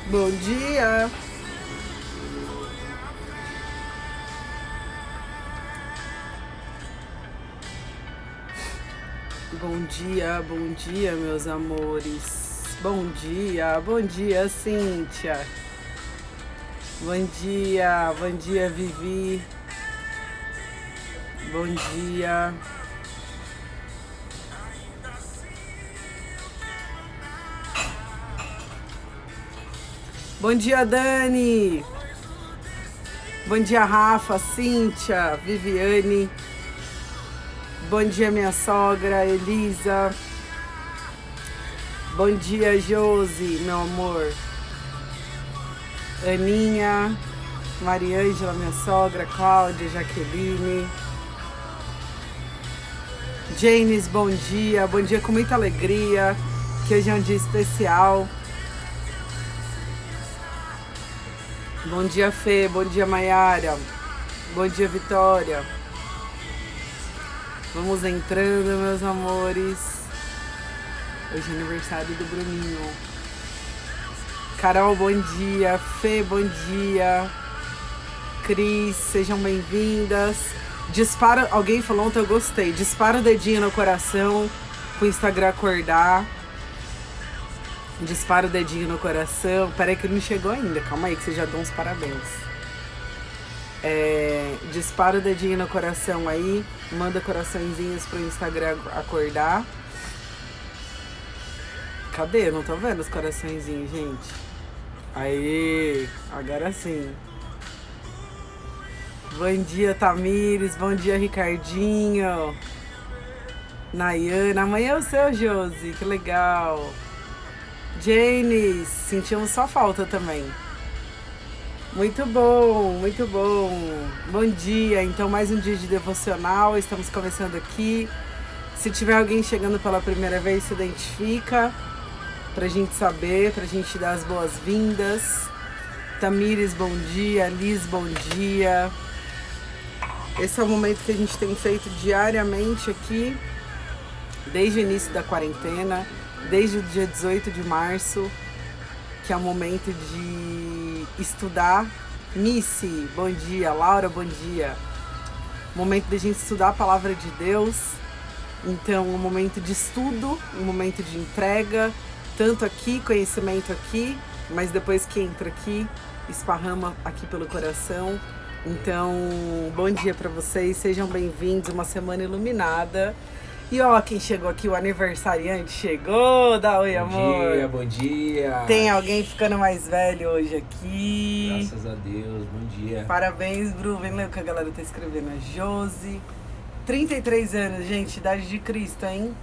Bom dia! Bom dia, meus amores. Bom dia, Cíntia. Bom dia, Vivi. Bom dia. Bom dia, Dani. Bom dia, Rafa, Cíntia, Viviane. Bom dia, minha sogra, Elisa. Bom dia, Josi, meu amor. Aninha, Mariângela, minha sogra, Cláudia, Jaqueline. James, bom dia com muita alegria, que hoje é um dia especial. Bom dia, Fê, bom dia, Maiara, bom dia, Vitória. Vamos entrando, meus amores. Hoje é aniversário do Bruninho. Carol, bom dia. Fê, bom dia. Cris, sejam bem-vindas. Dispara, alguém falou ontem, eu gostei. Dispara o dedinho no coração pro Instagram acordar. Dispara o dedinho no coração. Peraí que ele não chegou ainda. Calma aí que você já deu uns parabéns. Dispara o dedinho no coração aí. Manda coraçõezinhos pro Instagram acordar. Cadê? Eu não tô vendo os coraçõezinhos, gente. Aí, agora sim. Bom dia, Tamires. Bom dia, Ricardinho. Nayana. Amanhã é o seu, Josi. Que legal. Jane, sentimos sua falta também. Muito bom, muito bom. Bom dia, então mais um dia de devocional, estamos começando aqui. Se tiver alguém chegando pela primeira vez, se identifica, pra gente saber, pra gente dar as boas-vindas. Tamires, bom dia. Liz, bom dia. Esse é o momento que a gente tem feito diariamente aqui, desde o início da quarentena, desde o dia 18 de março, que é o momento de estudar. Missy, bom dia. Laura, bom dia. Momento de a gente estudar a palavra de Deus. Então, um momento de estudo, um momento de entrega, tanto aqui, conhecimento aqui, mas depois que entra aqui, esparrama aqui pelo coração. Então, bom dia para vocês, sejam bem-vindos, uma semana iluminada. E ó, quem chegou aqui, o aniversariante chegou, dá oi, amor. Bom dia. Tem alguém ficando mais velho hoje aqui. Graças a Deus, bom dia. Parabéns, Bru, vem ler o que a galera tá escrevendo. A Josi, 33 anos, gente, idade de Cristo, hein?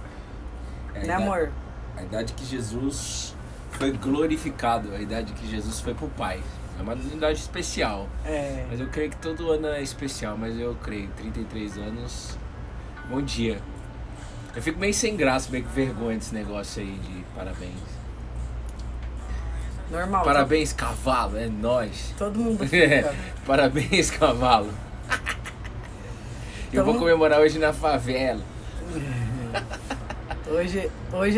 Né, amor? A idade que Jesus foi glorificado, a idade que Jesus foi pro Pai. É uma idade especial. Mas eu creio que todo ano é especial, mas eu creio, 33 anos, bom dia. Eu fico meio sem graça, meio com vergonha desse negócio aí de parabéns. Normal. Parabéns, cavalo, é nóis. Todo mundo fica. Parabéns, cavalo. Eu vou comemorar hoje na favela. Hoje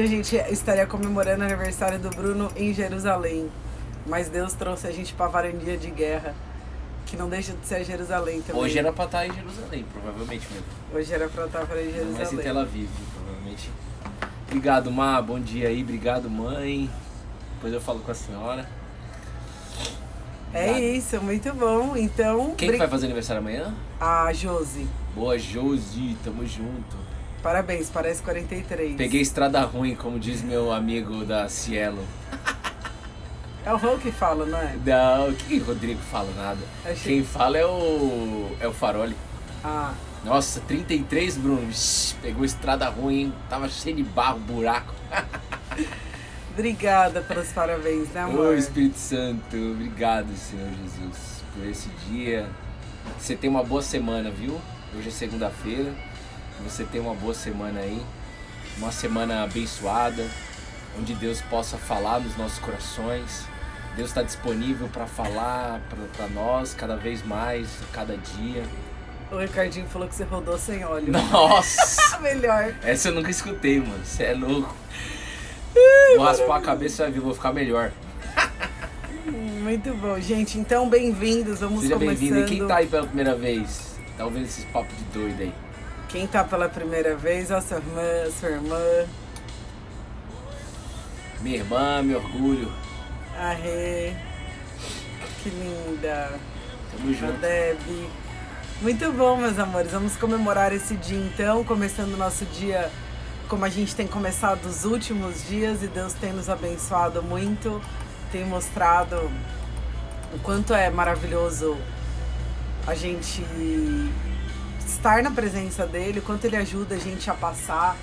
a gente estaria comemorando o aniversário do Bruno em Jerusalém. Mas Deus trouxe a gente pra varandia de guerra, que não deixa de ser Jerusalém também. Hoje era pra estar em Jerusalém, provavelmente mesmo. Hoje era pra estar em Jerusalém. Mas em Tel Aviv, provavelmente. Obrigado, Má, bom dia aí. Obrigado, mãe. Depois eu falo com a senhora. É isso, muito bom. Então... Quem que vai fazer aniversário amanhã? A Josi. Boa, Josi, tamo junto. Parabéns, parece 43. Peguei estrada ruim, como diz meu amigo da Cielo. É o Rô que fala, não é? Não, que Rodrigo fala nada. Quem fala é o Faroli. Ah. Nossa, 33, Bruno. Pegou estrada ruim, hein? Tava cheio de barro, buraco. Obrigada pelos parabéns, né, amor? Ô, Espírito Santo, obrigado, Senhor Jesus, por esse dia. Que você tenha uma boa semana, viu? Hoje é segunda-feira. Que você tenha uma boa semana aí. Uma semana abençoada, onde Deus possa falar nos nossos corações. Deus está disponível para falar para nós cada vez mais, cada dia. O Ricardinho falou que você rodou sem óleo. Nossa! Melhor. Essa eu nunca escutei, mano. Você é louco. Vou raspar a cabeça e vou ficar melhor. Muito bom, gente. Então, bem-vindos. Vamos Seja começando. bem-vindo. E quem tá aí pela primeira vez? Tá ouvindo esses papos de doido aí? Quem tá pela primeira vez, ó, sua irmã. Minha irmã, meu orgulho. Arre. Que linda. Tamo A junto. Debbie. Muito bom, meus amores. Vamos comemorar esse dia, então. Começando o nosso dia como a gente tem começado os últimos dias. E Deus tem nos abençoado muito. Tem mostrado o quanto é maravilhoso a gente estar na presença dele, o quanto ele ajuda a gente a passar,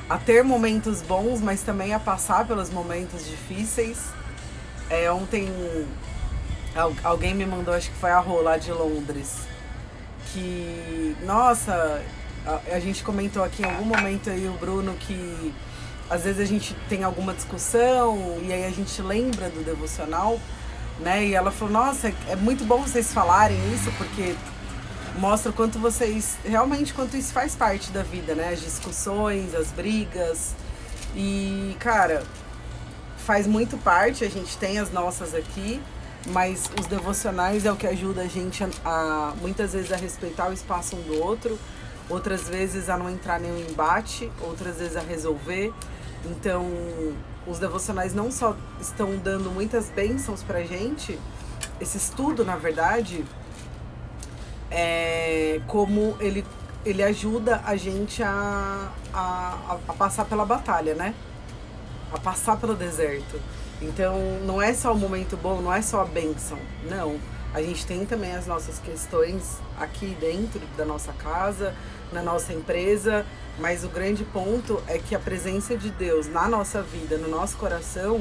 a ter momentos bons, mas também a passar pelos momentos difíceis. Ontem alguém me mandou, acho que foi a Rô lá de Londres, que, nossa, a gente comentou aqui em algum momento aí, o Bruno, que às vezes a gente tem alguma discussão e aí a gente lembra do devocional, né? E ela falou, nossa, é muito bom vocês falarem isso, porque mostra o quanto vocês, realmente, quanto isso faz parte da vida, né? As discussões, as brigas. E, cara, faz muito parte, a gente tem as nossas aqui, mas os devocionais é o que ajuda a gente a muitas vezes a respeitar o espaço um do outro, outras vezes a não entrar em nenhum embate, outras vezes a resolver. Então, os devocionais não só estão dando muitas bênçãos pra gente, esse estudo, na verdade, como ele ajuda a gente a passar pela batalha, né? A passar pelo deserto. Então, não é só o momento bom, não é só a bênção, não. A gente tem também as nossas questões aqui dentro da nossa casa, na nossa empresa, mas o grande ponto é que a presença de Deus na nossa vida, no nosso coração,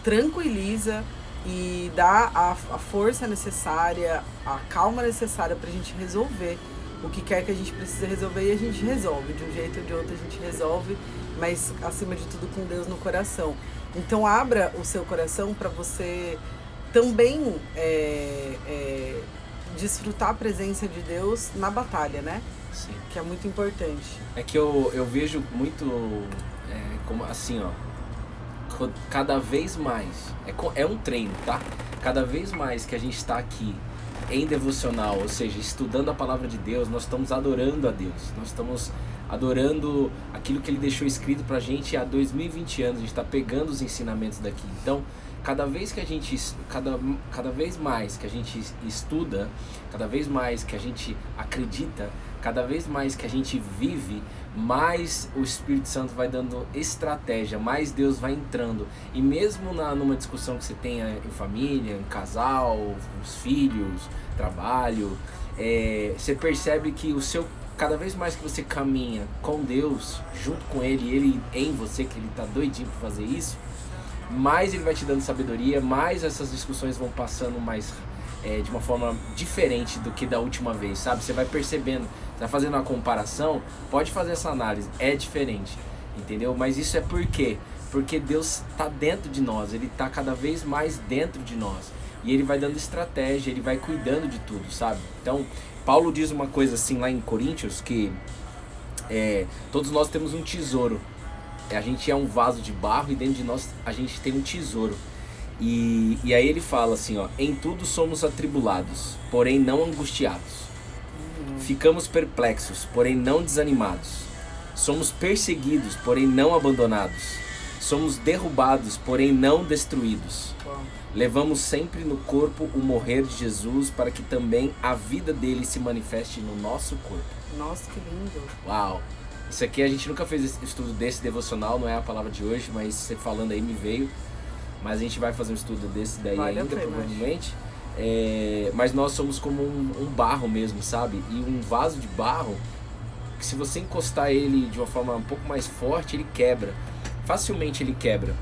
tranquiliza e dá a força necessária, a calma necessária pra gente resolver o que quer que a gente precisa resolver, e a gente resolve, de um jeito ou de outro a gente resolve, mas acima de tudo com Deus no coração. Então abra o seu coração para você também desfrutar a presença de Deus na batalha, né? Sim. Que é muito importante. É que eu vejo muito como assim, ó. Cada vez mais, é um treino, tá? Cada vez mais que a gente está aqui em devocional, ou seja, estudando a palavra de Deus, nós estamos adorando a Deus. Nós estamos adorando aquilo que Ele deixou escrito pra gente há 2020 anos. A gente está pegando os ensinamentos daqui. Então, cada vez mais que a gente estuda, cada vez mais que a gente acredita, cada vez mais que a gente vive, mais o Espírito Santo vai dando estratégia, mais Deus vai entrando. E mesmo numa discussão que você tenha em família, em casal, os filhos, trabalho, você percebe que cada vez mais que você caminha com Deus, junto com Ele em você, que Ele tá doidinho pra fazer isso, mais Ele vai te dando sabedoria, mais essas discussões vão passando mais de uma forma diferente do que da última vez, sabe? Você vai percebendo, você vai fazendo uma comparação, pode fazer essa análise, é diferente, entendeu? Mas isso é por quê? Porque Deus está dentro de nós, Ele está cada vez mais dentro de nós, e Ele vai dando estratégia, Ele vai cuidando de tudo, sabe? Então, Paulo diz uma coisa assim lá em Coríntios, que todos nós temos um tesouro. A gente é um vaso de barro e dentro de nós a gente tem um tesouro. E aí ele fala assim, ó: em tudo somos atribulados, porém não angustiados. Ficamos perplexos, porém não desanimados. Somos perseguidos, porém não abandonados. Somos derrubados, porém não destruídos. Levamos sempre no corpo o morrer de Jesus, para que também a vida dele se manifeste no nosso corpo. Nossa, que lindo. Uau! Isso aqui a gente nunca fez esse estudo desse devocional, não é a palavra de hoje, mas você falando aí me veio. Mas a gente vai fazer um estudo desse daí ainda, provavelmente. Mas nós somos como um barro mesmo, sabe? E um vaso de barro, que se você encostar ele de uma forma um pouco mais forte, ele quebra. Facilmente ele quebra.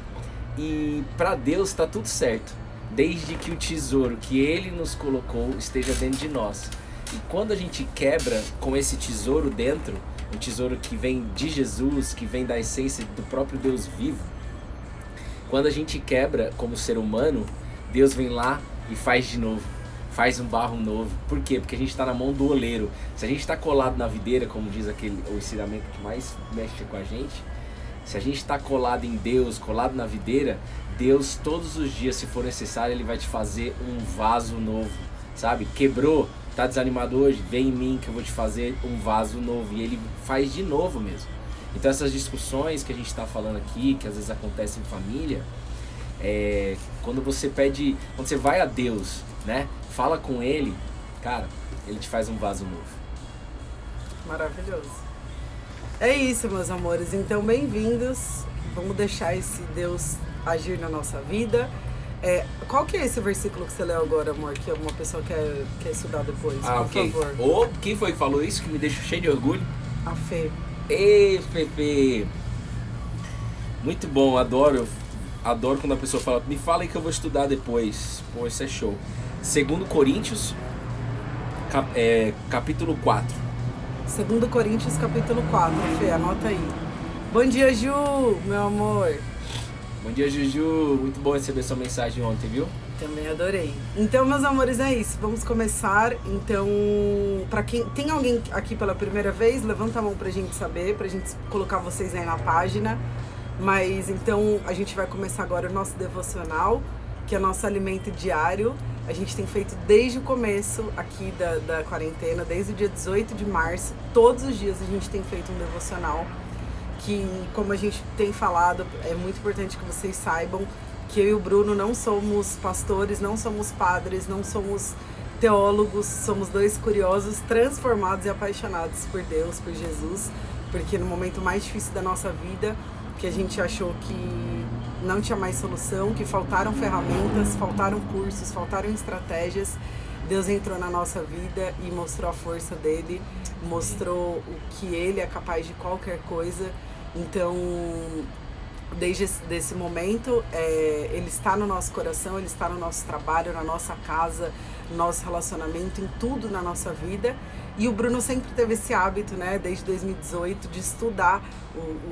E para Deus está tudo certo, desde que o tesouro que Ele nos colocou esteja dentro de nós. E quando a gente quebra com esse tesouro dentro, um tesouro que vem de Jesus, que vem da essência do próprio Deus vivo, quando a gente quebra como ser humano, Deus vem lá e faz de novo, faz um barro novo. Por quê? Porque a gente está na mão do oleiro. Se a gente está colado na videira, como diz o ensinamento que mais mexe com a gente, se a gente está colado em Deus, colado na videira, Deus, todos os dias, se for necessário, Ele vai te fazer um vaso novo, sabe? Quebrou, tá desanimado hoje? Vem em mim que eu vou te fazer um vaso novo. E Ele faz de novo mesmo. Então essas discussões que a gente tá falando aqui, que às vezes acontecem em família, quando você vai a Deus, né? Fala com Ele, cara, Ele te faz um vaso novo. Maravilhoso. É isso, meus amores. Então, bem-vindos. Vamos deixar esse Deus agir na nossa vida. Qual que é esse versículo que você leu agora, amor? Que uma pessoa quer estudar depois, por favor. Quem foi que falou isso que me deixa cheio de orgulho? A Fê. Ei, Fefe! Muito bom, adoro quando a pessoa fala, me fala aí que eu vou estudar depois. Pô, isso é show. 2 Coríntios, capítulo 4. 2 Coríntios, capítulo 4, Fê, anota aí. Bom dia, Ju, meu amor. Bom dia, Juju. Muito bom receber sua mensagem ontem, viu? Também adorei. Então, meus amores, é isso. Vamos começar. Então, pra quem tem alguém aqui pela primeira vez, levanta a mão pra gente saber, pra gente colocar vocês aí na página. Mas, então, a gente vai começar agora o nosso devocional, que é nosso alimento diário. A gente tem feito desde o começo aqui da quarentena, desde o dia 18 de março. Todos os dias a gente tem feito um devocional. Que, como a gente tem falado, é muito importante que vocês saibam que eu e o Bruno não somos pastores, não somos padres, não somos teólogos, somos dois curiosos, transformados e apaixonados por Deus, por Jesus, porque no momento mais difícil da nossa vida, que a gente achou que não tinha mais solução, que faltaram ferramentas, faltaram cursos, faltaram estratégias, Deus entrou na nossa vida e mostrou a força dele, mostrou o que ele é capaz de qualquer coisa. Então, desde esse momento, ele está no nosso coração, ele está no nosso trabalho, na nossa casa, no nosso relacionamento, em tudo na nossa vida. E o Bruno sempre teve esse hábito, né, desde 2018, de estudar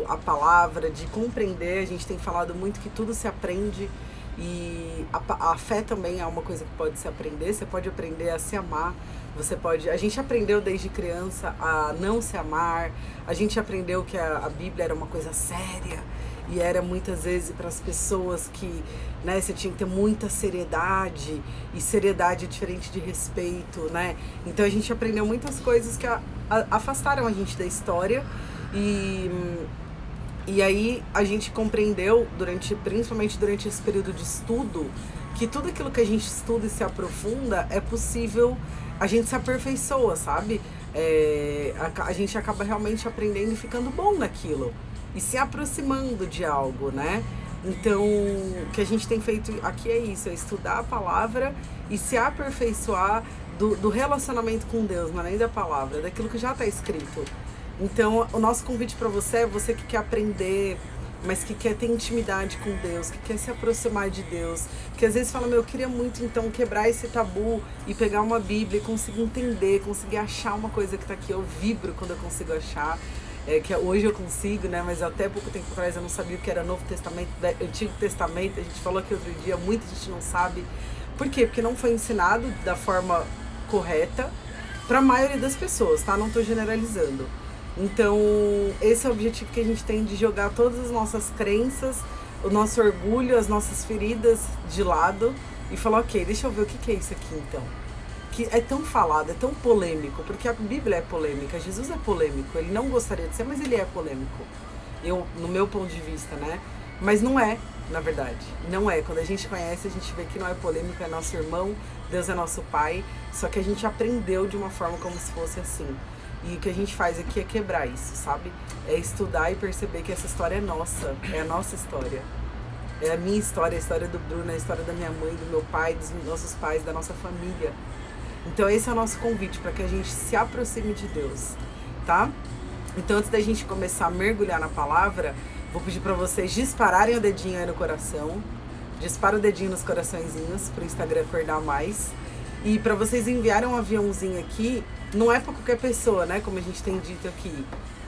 a palavra, de compreender. A gente tem falado muito que tudo se aprende. E a fé também é uma coisa que pode se aprender. Você pode aprender a se amar. A gente aprendeu desde criança a não se amar. A gente aprendeu que a Bíblia era uma coisa séria. E era muitas vezes para as pessoas que, né, você tinha que ter muita seriedade. E seriedade é diferente de respeito, né? Então a gente aprendeu muitas coisas que afastaram a gente da história. E aí a gente compreendeu, principalmente durante esse período de estudo, que tudo aquilo que a gente estuda e se aprofunda é possível, a gente se aperfeiçoa, sabe? A gente acaba realmente aprendendo e ficando bom naquilo. E se aproximando de algo, né? Então, o que a gente tem feito aqui é isso, é estudar a palavra e se aperfeiçoar do relacionamento com Deus, não é nem da palavra, daquilo que já está escrito. Então, o nosso convite para você é você que quer aprender, mas que quer ter intimidade com Deus, que quer se aproximar de Deus, que às vezes fala, eu queria muito então quebrar esse tabu e pegar uma Bíblia e conseguir entender, conseguir achar uma coisa que está aqui. Eu vibro quando eu consigo achar, que hoje eu consigo, né? Mas até pouco tempo atrás eu não sabia o que era Novo Testamento, Antigo Testamento. A gente falou aqui outro dia, muita gente não sabe. Por quê? Porque não foi ensinado da forma correta para a maioria das pessoas, tá? Não estou generalizando. Então, esse é o objetivo que a gente tem, de jogar todas as nossas crenças, o nosso orgulho, as nossas feridas de lado e falar, ok, deixa eu ver o que é isso aqui então. Que é tão falado, é tão polêmico, porque a Bíblia é polêmica, Jesus é polêmico, ele não gostaria de ser, mas ele é polêmico. No meu ponto de vista, né? Mas não é, na verdade, não é. Quando a gente conhece, a gente vê que não é polêmico, é nosso irmão, Deus é nosso Pai, só que a gente aprendeu de uma forma como se fosse assim. E o que a gente faz aqui é quebrar isso, sabe? É estudar e perceber que essa história é nossa, é a nossa história. É a minha história, a história do Bruno, a história da minha mãe, do meu pai, dos nossos pais, da nossa família. Então esse é o nosso convite, para que a gente se aproxime de Deus, tá? Então antes da gente começar a mergulhar na palavra, vou pedir para vocês dispararem o dedinho aí no coração. Dispara o dedinho nos coraçõezinhos pro Instagram acordar mais. E para vocês enviarem um aviãozinho aqui, não é para qualquer pessoa, né? Como a gente tem dito aqui.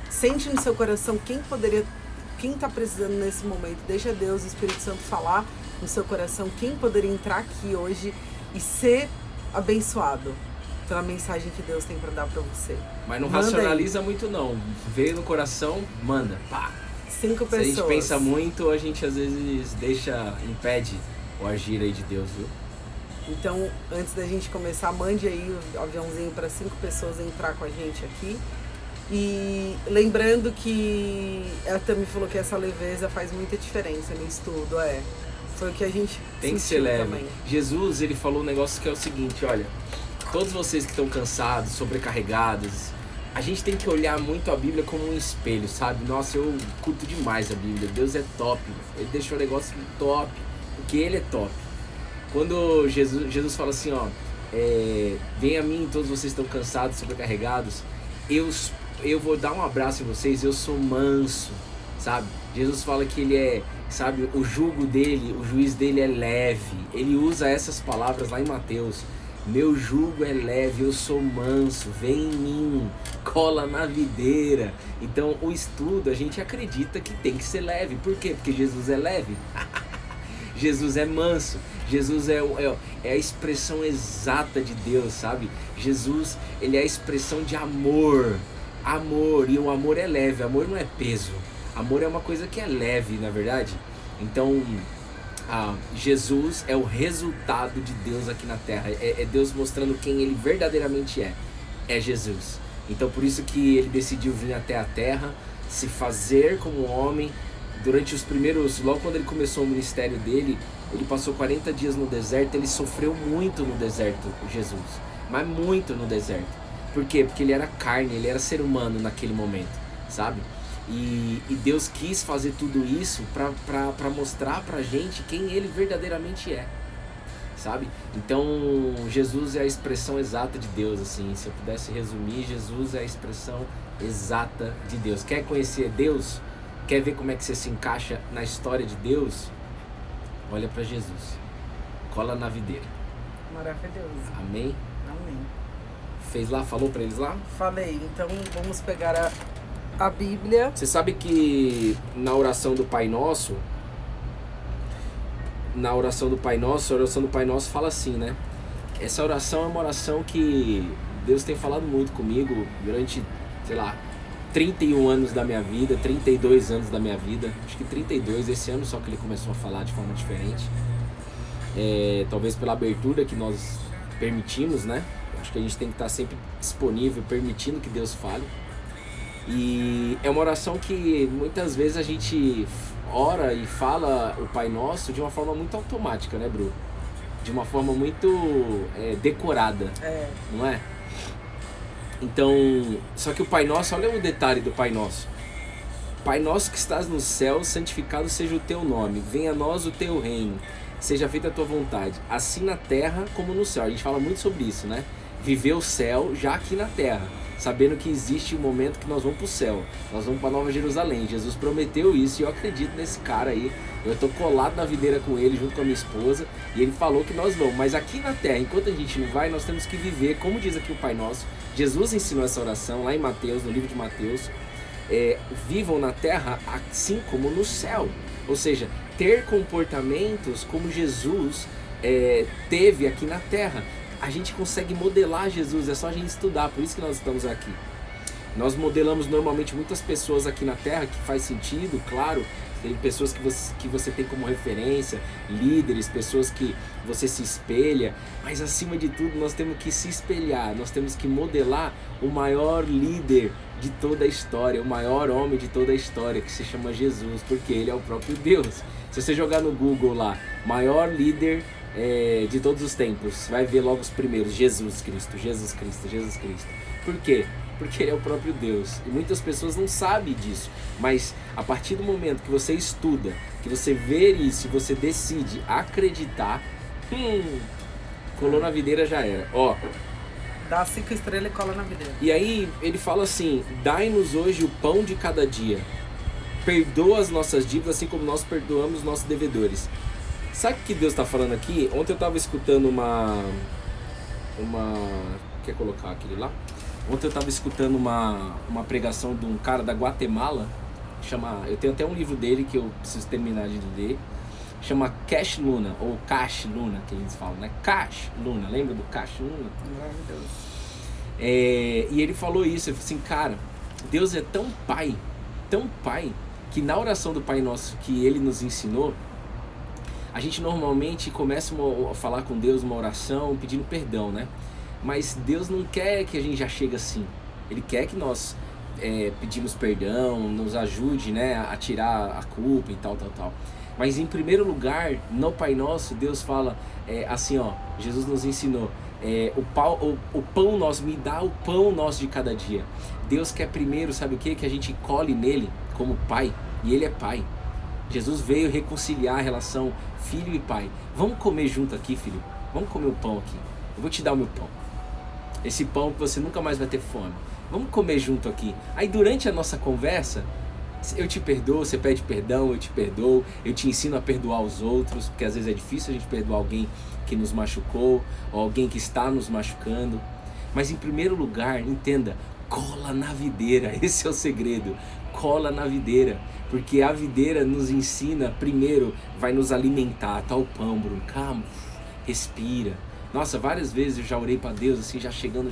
Sente no seu coração quem tá precisando nesse momento. Deixa Deus, o Espírito Santo, falar no seu coração quem poderia entrar aqui hoje e ser abençoado pela mensagem que Deus tem para dar para você. Mas não racionaliza muito não. Veio no coração, manda. Pá. 5 Se pessoas. a gente pensa muito, a gente às vezes impede o agir aí de Deus, viu? Então, antes da gente começar, mande aí o aviãozinho para 5 pessoas entrar com a gente aqui. E lembrando que ela também falou que essa leveza faz muita diferença no estudo, Foi o que a gente tem que ser leve. Também. Jesus, ele falou um negócio que é o seguinte, olha, todos vocês que estão cansados, sobrecarregados, a gente tem que olhar muito a Bíblia como um espelho, sabe? Nossa, eu curto demais a Bíblia, Deus é top, ele deixou o negócio top, porque ele é top. Quando Jesus fala assim, ó, vem a mim, todos vocês estão cansados, sobrecarregados, eu vou dar um abraço em vocês, eu sou manso, sabe? Jesus fala que ele é, sabe, o jugo dele, o juiz dele é leve. Ele usa essas palavras lá em Mateus. Meu jugo é leve, eu sou manso, vem em mim, cola na videira. Então o estudo, a gente acredita que tem que ser leve. Por quê? Porque Jesus é leve. Jesus é manso, Jesus é a expressão exata de Deus, sabe? Jesus, ele é a expressão de amor, e o amor é leve, amor não é peso, amor é uma coisa que é leve, na verdade. Então, Jesus é o resultado de Deus aqui na Terra, é Deus mostrando quem ele verdadeiramente é Jesus. Então por isso que ele decidiu vir até a Terra, se fazer como homem. Durante os primeiros, logo quando ele começou o ministério dele, ele passou 40 dias no deserto, ele sofreu muito no deserto, Jesus, mas muito no deserto. Por quê? Porque ele era carne, ele era ser humano naquele momento, sabe? E Deus quis fazer tudo isso para mostrar pra gente quem ele verdadeiramente é, sabe? Então Jesus é a expressão exata de Deus, assim, se eu pudesse resumir, Jesus é a expressão exata de Deus. Quer conhecer Deus? Quer ver como é que você se encaixa na história de Deus? Olha para Jesus. Cola na videira. Maravilhoso. Amém? Amém. Fez lá? Falou para eles lá? Falei. Então vamos pegar a Bíblia. Você sabe que na oração do Pai Nosso, a oração do Pai Nosso fala assim, né? Essa oração é uma oração que Deus tem falado muito comigo durante, sei lá, 31 anos da minha vida, 32 anos da minha vida, acho que 32, esse ano só que ele começou a falar de forma diferente, talvez pela abertura que nós permitimos, né? Acho que a gente tem que estar sempre disponível, permitindo que Deus fale. E é uma oração que muitas vezes a gente ora e fala o Pai Nosso de uma forma muito automática, né, Bru? De uma forma muito decorada, não é? Então, só que o Pai Nosso, olha o detalhe do Pai Nosso. Pai Nosso que estás no céu, santificado seja o teu nome. Venha a nós o teu reino. Seja feita a tua vontade, assim na terra como no céu. A gente fala muito sobre isso, né? Viver o céu já aqui na terra, sabendo que existe um momento que nós vamos para o céu. Nós vamos para Nova Jerusalém. Jesus prometeu isso e eu acredito nesse cara aí. Eu estou colado na videira com ele, junto com a minha esposa. E ele falou que nós vamos. Mas aqui na terra, enquanto a gente não vai, nós temos que viver, como diz aqui o Pai Nosso. Jesus ensinou essa oração lá em Mateus, no livro de Mateus. Vivam na terra assim como no céu. Ou seja, ter comportamentos como Jesus teve aqui na terra. A gente consegue modelar Jesus, é só a gente estudar, por isso que nós estamos aqui. Nós modelamos normalmente muitas pessoas aqui na terra, que faz sentido, claro. Tem pessoas que você tem como referência, líderes, pessoas que você se espelha, mas acima de tudo nós temos que se espelhar, nós temos que modelar o maior líder de toda a história, o maior homem de toda a história, que se chama Jesus, porque ele é o próprio Deus. Se você jogar no Google lá, maior líder de todos os tempos, vai ver logo os primeiros, Jesus Cristo, Jesus Cristo, Jesus Cristo. Por quê? Porque ele é o próprio Deus. E muitas pessoas não sabem disso. Mas a partir do momento que você estuda, que você vê isso e você decide acreditar, colou na videira já era. Ó, dá 5 estrelas e cola na videira. E aí ele fala assim: dai-nos hoje o pão de cada dia. Perdoa as nossas dívidas assim como nós perdoamos os nossos devedores. Sabe o que Deus está falando aqui? Ontem eu estava escutando uma... Quer colocar aquele lá? Ontem eu estava escutando uma pregação de um cara da Guatemala, eu tenho até um livro dele que eu preciso terminar de ler, chama Cash Luna, ou Cash Luna, que eles falam, né? Cash Luna, lembra do Cash Luna? Maravilhoso. E ele falou isso, ele falou assim, cara, Deus é tão pai, que na oração do Pai Nosso que ele nos ensinou, a gente normalmente começa a falar com Deus uma oração pedindo perdão, né? Mas Deus não quer que a gente já chegue assim. Ele quer que nós pedimos perdão, nos ajude, né, a tirar a culpa e tal. Mas em primeiro lugar, no Pai Nosso, Deus fala assim, ó, Jesus nos ensinou, o pão nosso, me dá o pão nosso de cada dia. Deus quer primeiro, sabe o quê? Que a gente colhe nele como pai, e ele é pai. Jesus veio reconciliar a relação filho e pai. Vamos comer junto aqui, filho? Vamos comer o pão aqui. Eu vou te dar o meu pão. Esse pão que você nunca mais vai ter fome. Vamos comer junto aqui. Aí durante a nossa conversa, eu te perdoo, você pede perdão, eu te perdoo, eu te ensino a perdoar os outros, porque às vezes é difícil a gente perdoar alguém que nos machucou, ou alguém que está nos machucando. Mas em primeiro lugar, entenda, cola na videira, esse é o segredo, cola na videira, porque a videira nos ensina, primeiro, vai nos alimentar, tá o pão, Bruno, calma, respira. Nossa, várias vezes eu já orei pra Deus, assim, já chegando,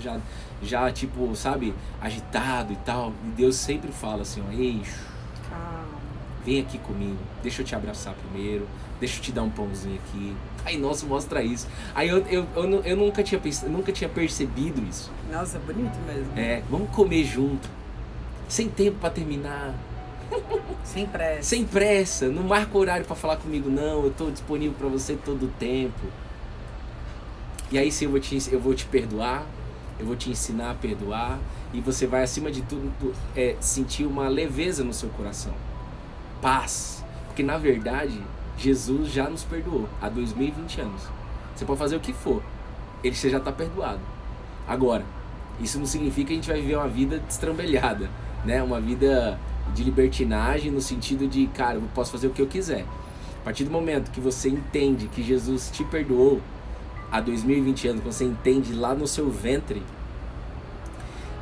já tipo, sabe, agitado e tal, e Deus sempre fala assim, ó, ei, vem aqui comigo, deixa eu te abraçar primeiro, deixa eu te dar um pãozinho aqui. Aí, nossa, mostra isso. Aí eu nunca tinha percebido isso. Nossa, é bonito mesmo. Vamos comer junto, sem tempo pra terminar. Sem pressa. Sem pressa, não marca horário pra falar comigo não, eu tô disponível pra você todo o tempo. E aí sim eu vou te perdoar, eu vou te ensinar a perdoar, e você vai acima de tudo sentir uma leveza no seu coração. Paz, porque na verdade Jesus já nos perdoou há 2020 anos. Você pode fazer o que for, você já está perdoado. Agora, isso não significa que a gente vai viver uma vida destrambelhada, né? Uma vida de libertinagem no sentido de, cara, eu posso fazer o que eu quiser. A partir do momento que você entende que Jesus te perdoou há 2020 anos, você entende lá no seu ventre,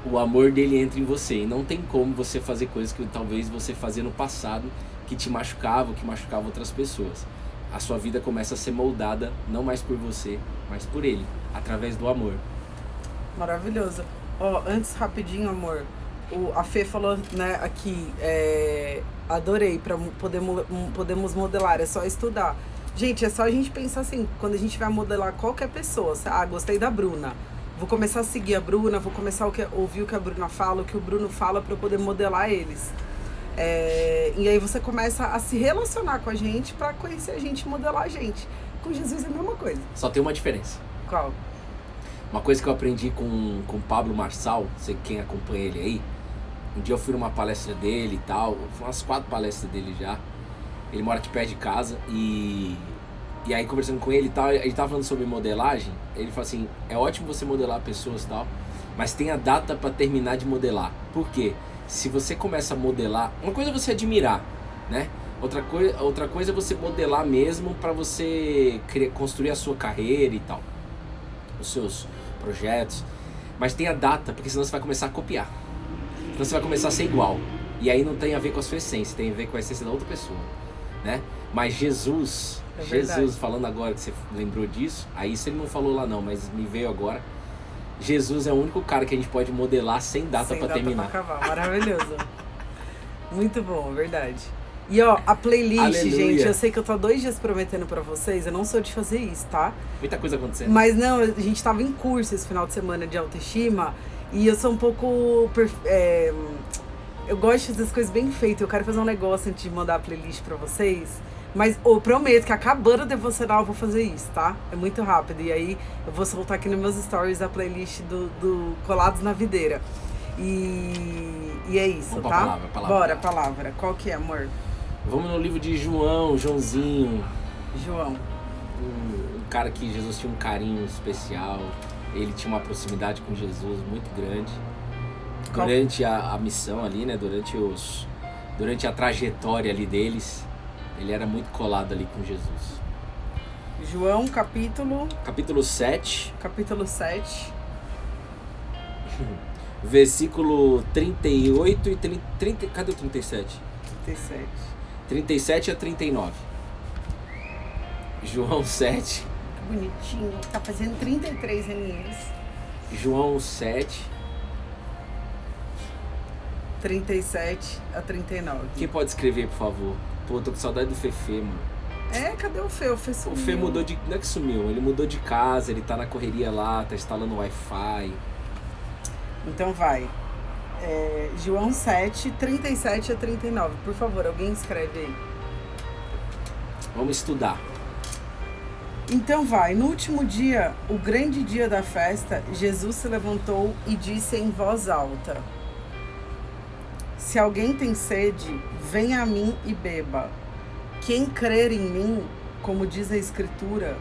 o amor dele entra em você, e não tem como você fazer coisas que talvez você fazia no passado, que te machucava, que machucava outras pessoas. A sua vida começa a ser moldada, não mais por você, mas por ele, através do amor. Maravilhoso. Antes, rapidinho, amor, a Fê falou, né, aqui, adorei, para podemos modelar, é só estudar. Gente, é só a gente pensar assim, quando a gente vai modelar qualquer pessoa, gostei da Bruna, vou começar a seguir a Bruna, vou começar a ouvir o que a Bruna fala, o que o Bruno fala, para eu poder modelar eles. E aí você começa a se relacionar com a gente para conhecer a gente e modelar a gente. Com Jesus é a mesma coisa. Só tem uma diferença. Qual? Uma coisa que eu aprendi com o Pablo Marçal, sei quem acompanha ele aí, um dia eu fui numa palestra dele e tal, foi umas 4 palestras dele já. Ele mora aqui perto de casa e aí conversando com ele e tal, ele tava falando sobre modelagem, ele falou assim, é ótimo você modelar pessoas e tal, mas tem a data para terminar de modelar. Por quê? Se você começa a modelar, uma coisa é você admirar, né? Outra coisa é você modelar mesmo para você construir a sua carreira e tal, os seus projetos. Mas tem a data, porque senão você vai começar a copiar. Senão você vai começar a ser igual. E aí não tem a ver com a sua essência, tem a ver com a essência da outra pessoa, né? Mas Jesus, falando agora que você lembrou disso, aí isso ele não falou lá não, mas me veio agora. Jesus é o único cara que a gente pode modelar sem data para terminar. Pra acabar. Maravilhoso. Muito bom, verdade. E a playlist, Aleluia. gente, eu sei que eu tô há 2 dias prometendo pra vocês, eu não sou de fazer isso, tá? Muita coisa acontecendo. Mas não, a gente tava em curso esse final de semana de autoestima e eu sou um pouco... eu gosto de fazer as coisas bem feitas, eu quero fazer um negócio antes de mandar a playlist pra vocês. Mas eu prometo que acabando o devocional eu vou fazer isso, tá? É muito rápido. E aí eu vou soltar aqui nos meus stories a playlist do Colados na Videira. E é isso, vamos tá? Palavra. Bora, palavra. Qual que é, amor? Vamos no livro de Joãozinho. João. Um cara que Jesus tinha um carinho especial. Ele tinha uma proximidade com Jesus muito grande. Durante a missão ali, né? Durante a trajetória ali deles. Ele era muito colado ali com Jesus. João, capítulo 7. Capítulo 7. Versículo 38 e 30. Cadê o 37? 37. 37 a 39. João 7. Que bonitinho. Tá fazendo 33 aninhos. João 7. 37 a 39. Quem pode escrever, por favor? Pô, tô com saudade do Fefe, mano. Cadê o Fê? O Fê sumiu. O Fê mudou de... Não é que sumiu, ele mudou de casa, ele tá na correria lá, tá instalando Wi-Fi. Então vai. João 7, 37 a 39. Por favor, alguém escreve aí. Vamos estudar. Então vai. No último dia, o grande dia da festa, Jesus se levantou e disse em voz alta: Se alguém tem sede, venha a mim e beba. Quem crer em mim, como diz a Escritura,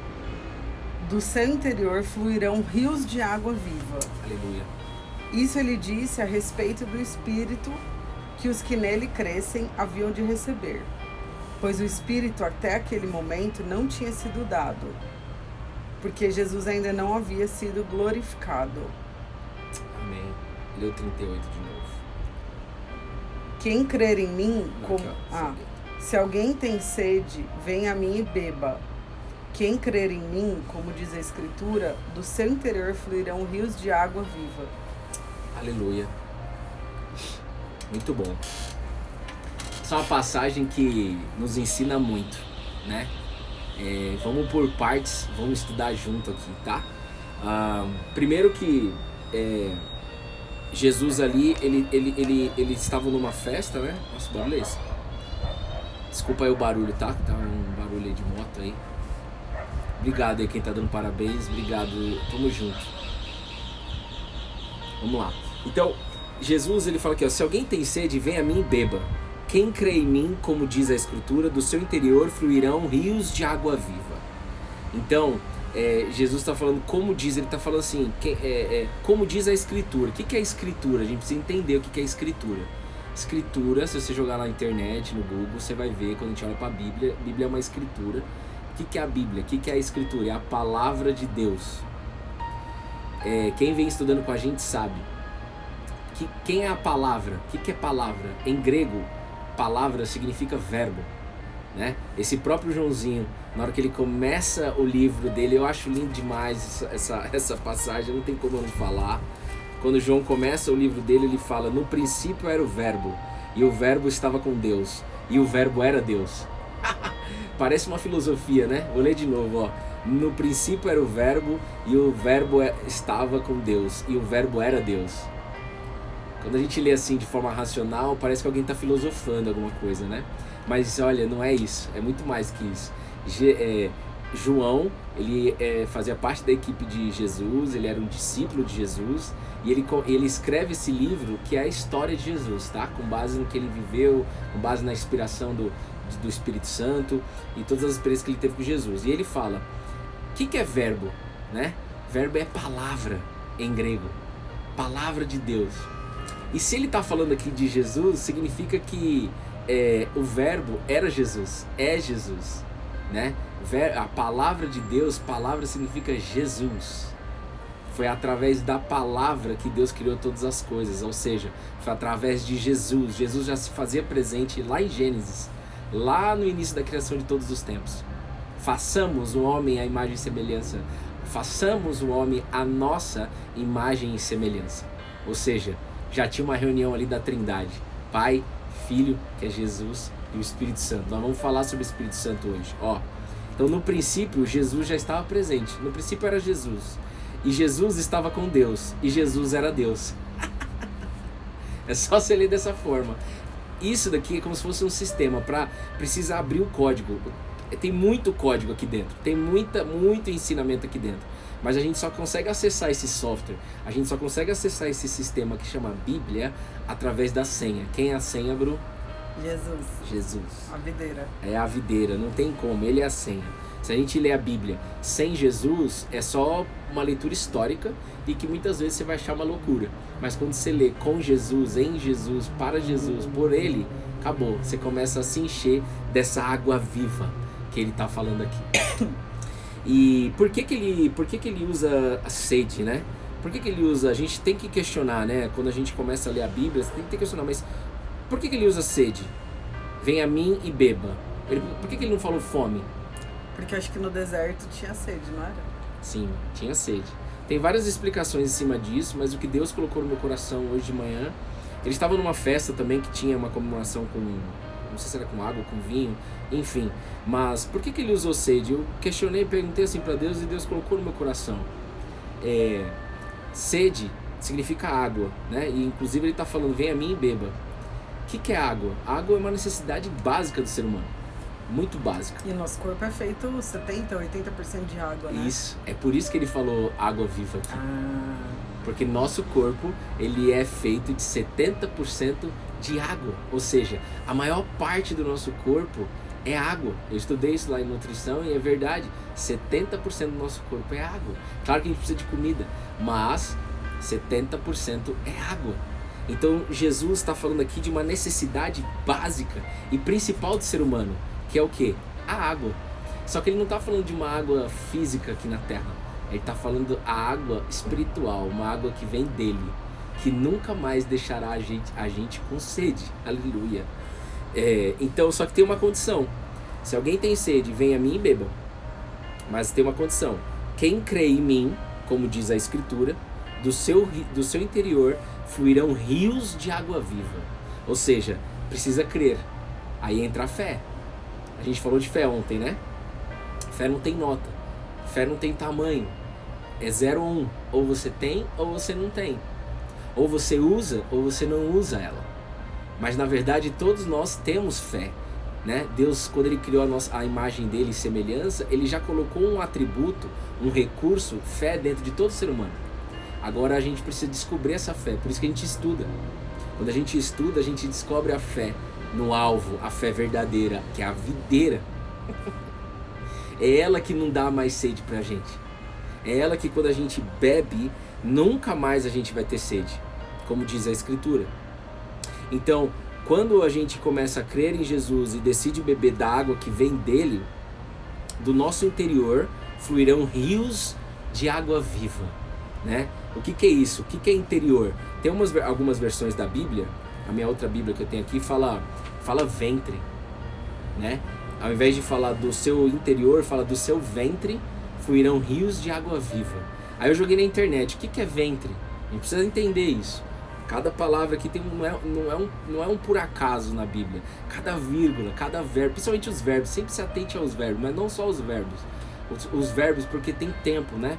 do seu interior fluirão rios de água viva. Aleluia. Isso ele disse a respeito do Espírito que os que nele crescem haviam de receber, pois o Espírito até aquele momento não tinha sido dado, porque Jesus ainda não havia sido glorificado. Amém. Leu 38 de novo. Quem crer em mim, como... Segue. Se alguém tem sede, venha a mim e beba. Quem crer em mim, como diz a Escritura, do seu interior fluirão rios de água viva. Aleluia. Muito bom. Essa é uma passagem que nos ensina muito, né? Vamos por partes, vamos estudar junto aqui, tá? Primeiro que Jesus ali, ele estava numa festa, né? Nossa, barulho é esse? Desculpa aí o barulho, tá? Tá um barulho aí de moto aí. Obrigado aí quem tá dando parabéns, obrigado, tamo junto. Vamos lá. Então, Jesus, ele fala aqui, ó, se alguém tem sede, vem a mim e beba. Quem crê em mim, como diz a Escritura, do seu interior fluirão rios de água viva. Então, Jesus está falando, como diz, ele está falando assim, como diz a Escritura. O que é a Escritura? A gente precisa entender o que é a Escritura. Escritura, se você jogar na internet, no Google, você vai ver, quando a gente olha para a Bíblia, a Bíblia é uma escritura. O que é a Bíblia? O que é a Escritura? É a palavra de Deus. Quem vem estudando com a gente sabe. Quem é a palavra? O que é palavra? Em grego, palavra significa verbo, né? Esse próprio Joãozinho, na hora que ele começa o livro dele, eu acho lindo demais essa passagem, não tem como eu não falar. Quando João começa o livro dele, ele fala: no princípio era o verbo, e o verbo estava com Deus, e o verbo era Deus. Parece uma filosofia, né? Vou ler de novo, ó. No princípio era o verbo, e o verbo estava com Deus, e o verbo era Deus. Quando a gente lê assim de forma racional, parece que alguém está filosofando alguma coisa, né? Mas olha, não é isso, é muito mais que isso. João, ele fazia parte da equipe de Jesus, ele era um discípulo de Jesus, e ele escreve esse livro que é a história de Jesus, tá? Com base no que ele viveu, com base na inspiração do Espírito Santo e todas as experiências que ele teve com Jesus. E ele fala, o que é verbo, né? Verbo é palavra em grego, palavra de Deus. E se ele está falando aqui de Jesus, significa que o verbo era Jesus, é Jesus, né? A palavra de Deus, palavra significa Jesus. Foi através da palavra que Deus criou todas as coisas, ou seja, foi através de Jesus. Jesus já se fazia presente lá em Gênesis, lá no início da criação de todos os tempos. Façamos o homem à imagem e semelhança, façamos o homem à nossa imagem e semelhança. Ou seja, já tinha uma reunião ali da Trindade, Pai, Filho, que é Jesus, e o Espírito Santo. Nós vamos falar sobre o Espírito Santo hoje, ó. Então no princípio Jesus já estava presente, no princípio era Jesus, e Jesus estava com Deus, e Jesus era Deus. É só você ler dessa forma. Isso daqui é como se fosse um sistema, precisa abrir o código. Tem muito código aqui dentro, tem muito ensinamento aqui dentro, mas a gente só consegue acessar esse software, a gente só consegue acessar esse sistema que chama Bíblia através da senha. Quem é a senha, Bru? Jesus. A videira. É a videira, não tem como, ele é a senha. Se a gente lê a Bíblia sem Jesus, é só uma leitura histórica e que muitas vezes você vai achar uma loucura. Mas quando você lê com Jesus, em Jesus, para Jesus, por ele, acabou. Você começa a se encher dessa água viva que ele está falando aqui. E por que ele usa a sede, né? Por que ele usa... A gente tem que questionar, né? Quando a gente começa a ler a Bíblia, você tem que questionar, mas por que ele usa sede? Venha a mim e beba. Por que ele não falou fome? Porque acho que no deserto tinha sede, não era? Sim, tinha sede. Tem várias explicações em cima disso, mas o que Deus colocou no meu coração hoje de manhã Eles estavam numa festa também que tinha uma comemoração com, não sei se era com água, com vinho, enfim. Mas por que ele usou sede? Eu questionei, perguntei assim para Deus e Deus colocou no meu coração. Sede significa água, né? E inclusive ele está falando, vem a mim e beba. O que é água? Água é uma necessidade básica do ser humano. Muito básica. E o nosso corpo é feito 70%, 80% de água, né? Isso. É por isso que ele falou água viva aqui. Porque nosso corpo, ele é feito de 70% de água. Ou seja, a maior parte do nosso corpo é água. Eu estudei isso lá em nutrição e é verdade. 70% do nosso corpo é água. Claro que a gente precisa de comida, mas 70% é água. Então Jesus está falando aqui de uma necessidade básica e principal do ser humano, que é o quê? A água. Só que ele não está falando de uma água física aqui na terra. Ele está falando a água espiritual, uma água que vem dele, que nunca mais deixará a gente com sede. Aleluia. Então, só que tem uma condição. Se alguém tem sede, venha a mim e beba. Mas tem uma condição. Quem crê em mim, como diz a Escritura, do seu interior fluirão rios de água viva. Ou seja, precisa crer. Aí entra a fé. A gente falou de fé ontem, né? Fé não tem nota. Fé não tem tamanho. É 0 ou 1. Ou você tem ou você não tem. Ou você usa ou você não usa ela. Mas na verdade todos nós temos fé, né? Deus, quando ele criou a imagem dele e semelhança, ele já colocou um atributo, um recurso, fé dentro de todo ser humano. Agora a gente precisa descobrir essa fé, por isso que a gente estuda. Quando a gente estuda, a gente descobre a fé no alvo, a fé verdadeira, que é a videira. É ela que não dá mais sede pra gente. É ela que quando a gente bebe, nunca mais a gente vai ter sede, como diz a Escritura. Então, quando a gente começa a crer em Jesus e decide beber da água que vem dele, do nosso interior fluirão rios de água viva, né? O que é isso? O que é interior? Tem algumas versões da Bíblia, a minha outra Bíblia que eu tenho aqui fala ventre, né? Ao invés de falar do seu interior, fala do seu ventre fluirão rios de água viva. Aí eu joguei na internet, o que é ventre? A gente precisa entender isso. Cada palavra aqui não é um por acaso na Bíblia. Cada vírgula, cada verbo, principalmente os verbos, sempre se atente aos verbos, mas não só os verbos. Os verbos porque tem tempo, né?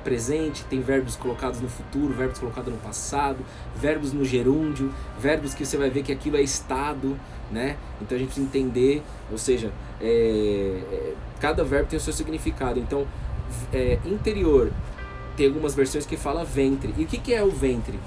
Presente, tem verbos colocados no futuro, verbos colocados no passado, verbos no gerúndio, verbos que você vai ver que aquilo é estado, né? Então a gente precisa entender, ou seja, cada verbo tem o seu significado. Então, interior, tem algumas versões que fala ventre. E o que é o ventre?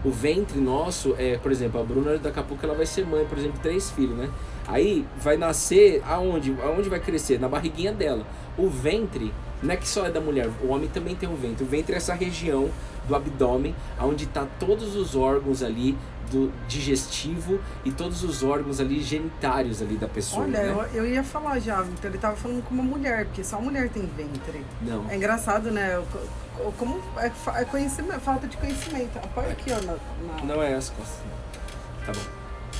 O ventre nosso por exemplo, a Bruna daqui a pouco ela vai ser mãe, por exemplo, 3 filhos, né? Aí vai nascer aonde? Aonde vai crescer? Na barriguinha dela. O ventre não é que só é da mulher, o homem também tem um ventre. O ventre é essa região do abdômen, onde está todos os órgãos ali do digestivo e todos os órgãos ali genitários ali da pessoa. Olha, né? eu ia falar já, então ele tava falando com uma mulher, porque só mulher tem ventre. Não. É engraçado, né? Como é conhecimento, falta de conhecimento. Apoia aqui, ó. Não é as costas, não. Tá bom.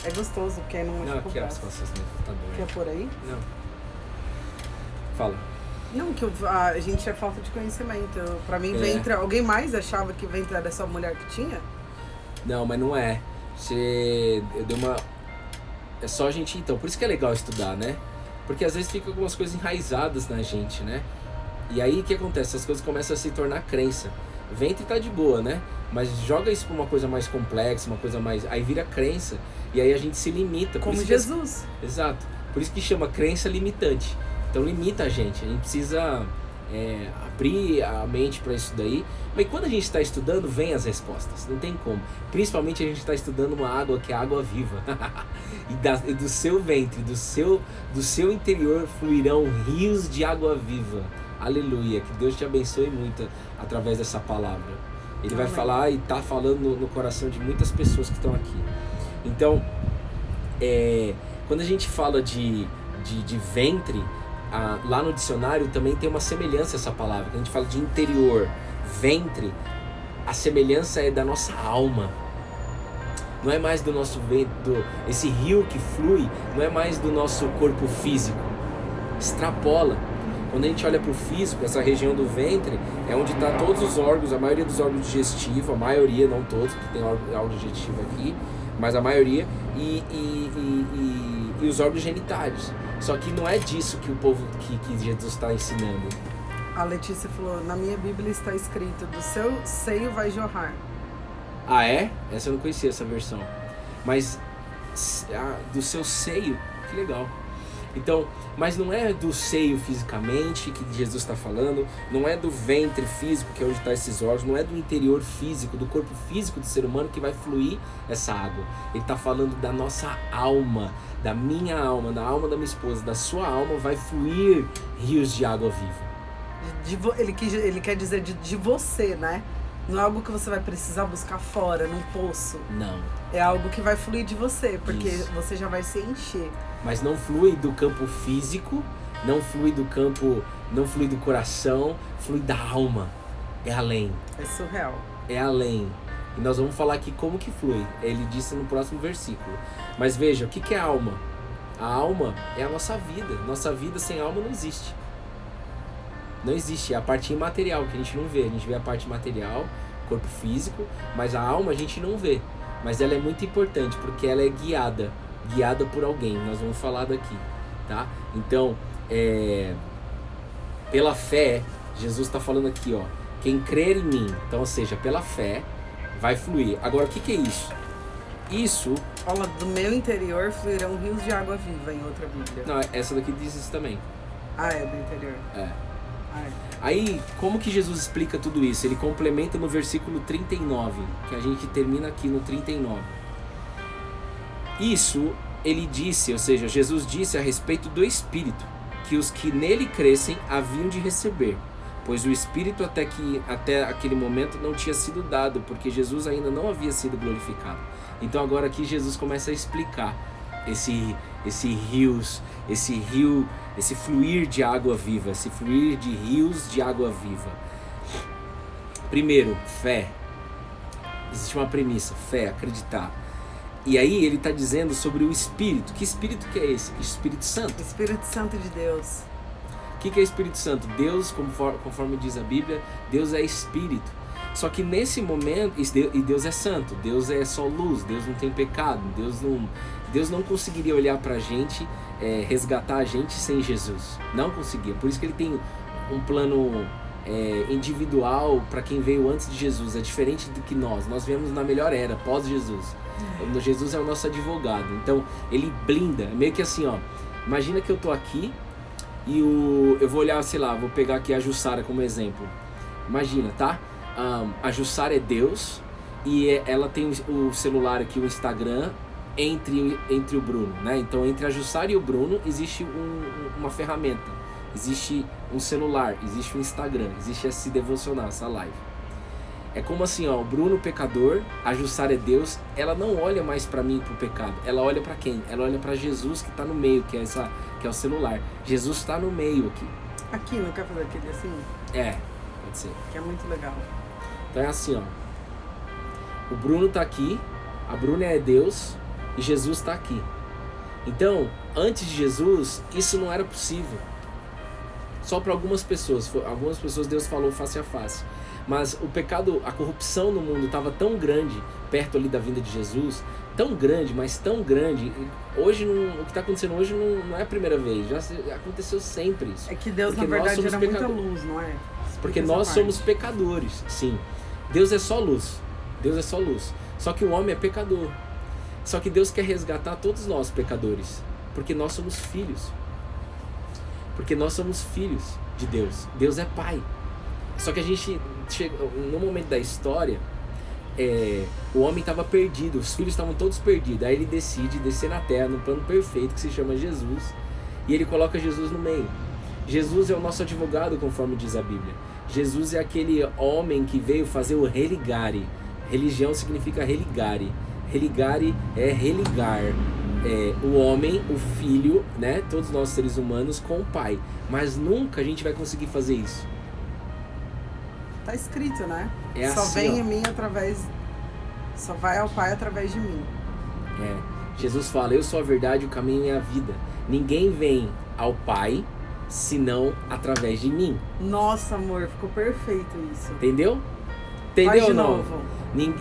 É gostoso, porque não Não, aqui as costas, né? Tá bom. Quer por aí? Não. Fala. Não, que a gente é falta de conhecimento. Pra mim, ventre... Alguém mais achava que ventre era só mulher que tinha? Não, mas não é. Eu dei uma... É só a gente... Então, por isso que é legal estudar, né? Porque às vezes ficam algumas coisas enraizadas na gente, né? E aí, o que acontece? As coisas começam a se tornar crença. Ventre tá de boa, né? Mas joga isso pra uma coisa mais complexa, uma coisa mais... Aí vira crença. E aí a gente se limita. Como Jesus. Exato. Por isso que chama crença limitante. Então limita a gente precisa abrir a mente para isso daí. Mas quando a gente está estudando, vem as respostas, não tem como. Principalmente a gente está estudando uma água que é água viva. E do seu ventre, do seu interior fluirão rios de água viva. Aleluia, que Deus te abençoe muito através dessa palavra. Ele vai falar e está falando no coração de muitas pessoas que estão aqui. Então, quando a gente fala de ventre, lá no dicionário também tem uma semelhança essa palavra. Quando a gente fala de interior, ventre, a semelhança é da nossa alma. Não é mais do nosso ventre, esse rio que flui, não é mais do nosso corpo físico. Extrapola. Quando a gente olha para o físico, essa região do ventre é onde está todos os órgãos, a maioria dos órgãos digestivos, a maioria, não todos, porque tem órgão digestivo aqui, mas a maioria, e os órgãos genitários. Só que não é disso que o povo, que Jesus está ensinando. A Letícia falou, na minha Bíblia está escrito, do seu seio vai jorrar. Ah, é? Essa eu não conhecia, essa versão. Mas do seu seio, que legal. Então, mas não é do seio fisicamente que Jesus está falando, não é do ventre físico, que é onde estão esses órgãos, não é do interior físico, do corpo físico do ser humano que vai fluir essa água. Ele está falando da nossa alma, da minha alma, da alma da minha esposa, da sua alma vai fluir rios de água viva. Ele quer dizer de você, né? Não é algo que você vai precisar buscar fora, num poço. Não. É algo que vai fluir de você, porque Isso. você já vai se encher. Mas não flui do campo físico, não flui do coração, flui da alma. É além. É surreal. É além. E nós vamos falar aqui como que flui. Ele disse no próximo versículo. Mas veja, o que é alma? A alma é a nossa vida. Nossa vida sem alma não existe. Não existe, é a parte imaterial que a gente não vê. A gente vê a parte material, corpo físico, mas a alma a gente não vê. Mas ela é muito importante porque ela é guiada por alguém. Nós vamos falar daqui, tá? Então, pela fé, Jesus está falando aqui, ó. Quem crer em mim, então, ou seja, pela fé, vai fluir. Agora, o que é isso? Isso... Olha, do meu interior fluirão rios de água viva, em outra Bíblia. Não, essa daqui diz isso também. Ah, é do interior. É. Aí, como que Jesus explica tudo isso? Ele complementa no versículo 39, que a gente termina aqui no 39. Isso ele disse, ou seja, Jesus disse a respeito do Espírito, que os que nele crescem haviam de receber, pois o Espírito até aquele momento não tinha sido dado, porque Jesus ainda não havia sido glorificado. Então agora aqui Jesus começa a explicar esse rios, esse fluir de água viva, esse fluir de rios de água viva. Primeiro, fé. Existe uma premissa, fé, acreditar. E aí ele está dizendo sobre o Espírito. Que Espírito que é esse? Espírito Santo. Espírito Santo de Deus. O que é Espírito Santo? Deus, conforme diz a Bíblia, Deus é Espírito. Só que nesse momento, e Deus é santo, Deus é só luz, Deus não tem pecado, Deus não conseguiria olhar pra gente, resgatar a gente sem Jesus. Não conseguia. Por isso que ele tem um plano individual para quem veio antes de Jesus. É diferente do que nós viemos na melhor era, pós-Jesus. Jesus é o nosso advogado. Então, ele blinda, meio que assim, ó. Imagina que eu tô aqui e eu vou olhar, sei lá, vou pegar aqui a Jussara como exemplo. Imagina, tá? A Jussara é Deus e ela tem o celular aqui, o Instagram, entre o Bruno, né? Então, entre a Jussara e o Bruno existe uma ferramenta, existe um celular, existe um Instagram, existe esse devocional, essa live. É como assim, ó, o Bruno pecador, a Jussara é Deus, ela não olha mais pra mim, pro pecado, ela olha pra quem? Ela olha pra Jesus que tá no meio, que é o celular. Jesus tá no meio aqui. Aqui, não quer fazer aquele assim? Pode ser. Que é muito legal. Então é assim, ó. O Bruno tá aqui, a Bruna é Deus e Jesus tá aqui. Então, antes de Jesus, isso não era possível. Só para algumas pessoas. Algumas pessoas Deus falou face a face. Mas o pecado, a corrupção no mundo estava tão grande, perto ali da vinda de Jesus, tão grande, mas tão grande. Hoje, o que está acontecendo hoje não é a primeira vez, já aconteceu sempre isso. É que Deus, na verdade, era muita luz, não é? Porque nós somos pecadores, sim. Deus é só luz. Deus é só luz. Só que o homem é pecador. Só que Deus quer resgatar todos nós pecadores. Porque nós somos filhos. Porque nós somos filhos de Deus. Deus é Pai. Só que a gente, no momento da história, o homem estava perdido. Os filhos estavam todos perdidos. Aí ele decide descer na terra, no plano perfeito, que se chama Jesus. E ele coloca Jesus no meio. Jesus é o nosso advogado, conforme diz a Bíblia. Jesus é aquele homem que veio fazer o religare. Religião significa religare. Religare é religar. O homem, o filho, né? Todos nós seres humanos com o Pai. Mas nunca a gente vai conseguir fazer isso. Tá escrito, né? Só assim, vem em mim através... Só vai ao Pai através de mim. Jesus fala, eu sou a verdade, o caminho e a vida. Ninguém vem ao Pai senão através de mim. Nossa, amor, ficou perfeito isso. Entendeu? Faz Entendeu de ou não? novo.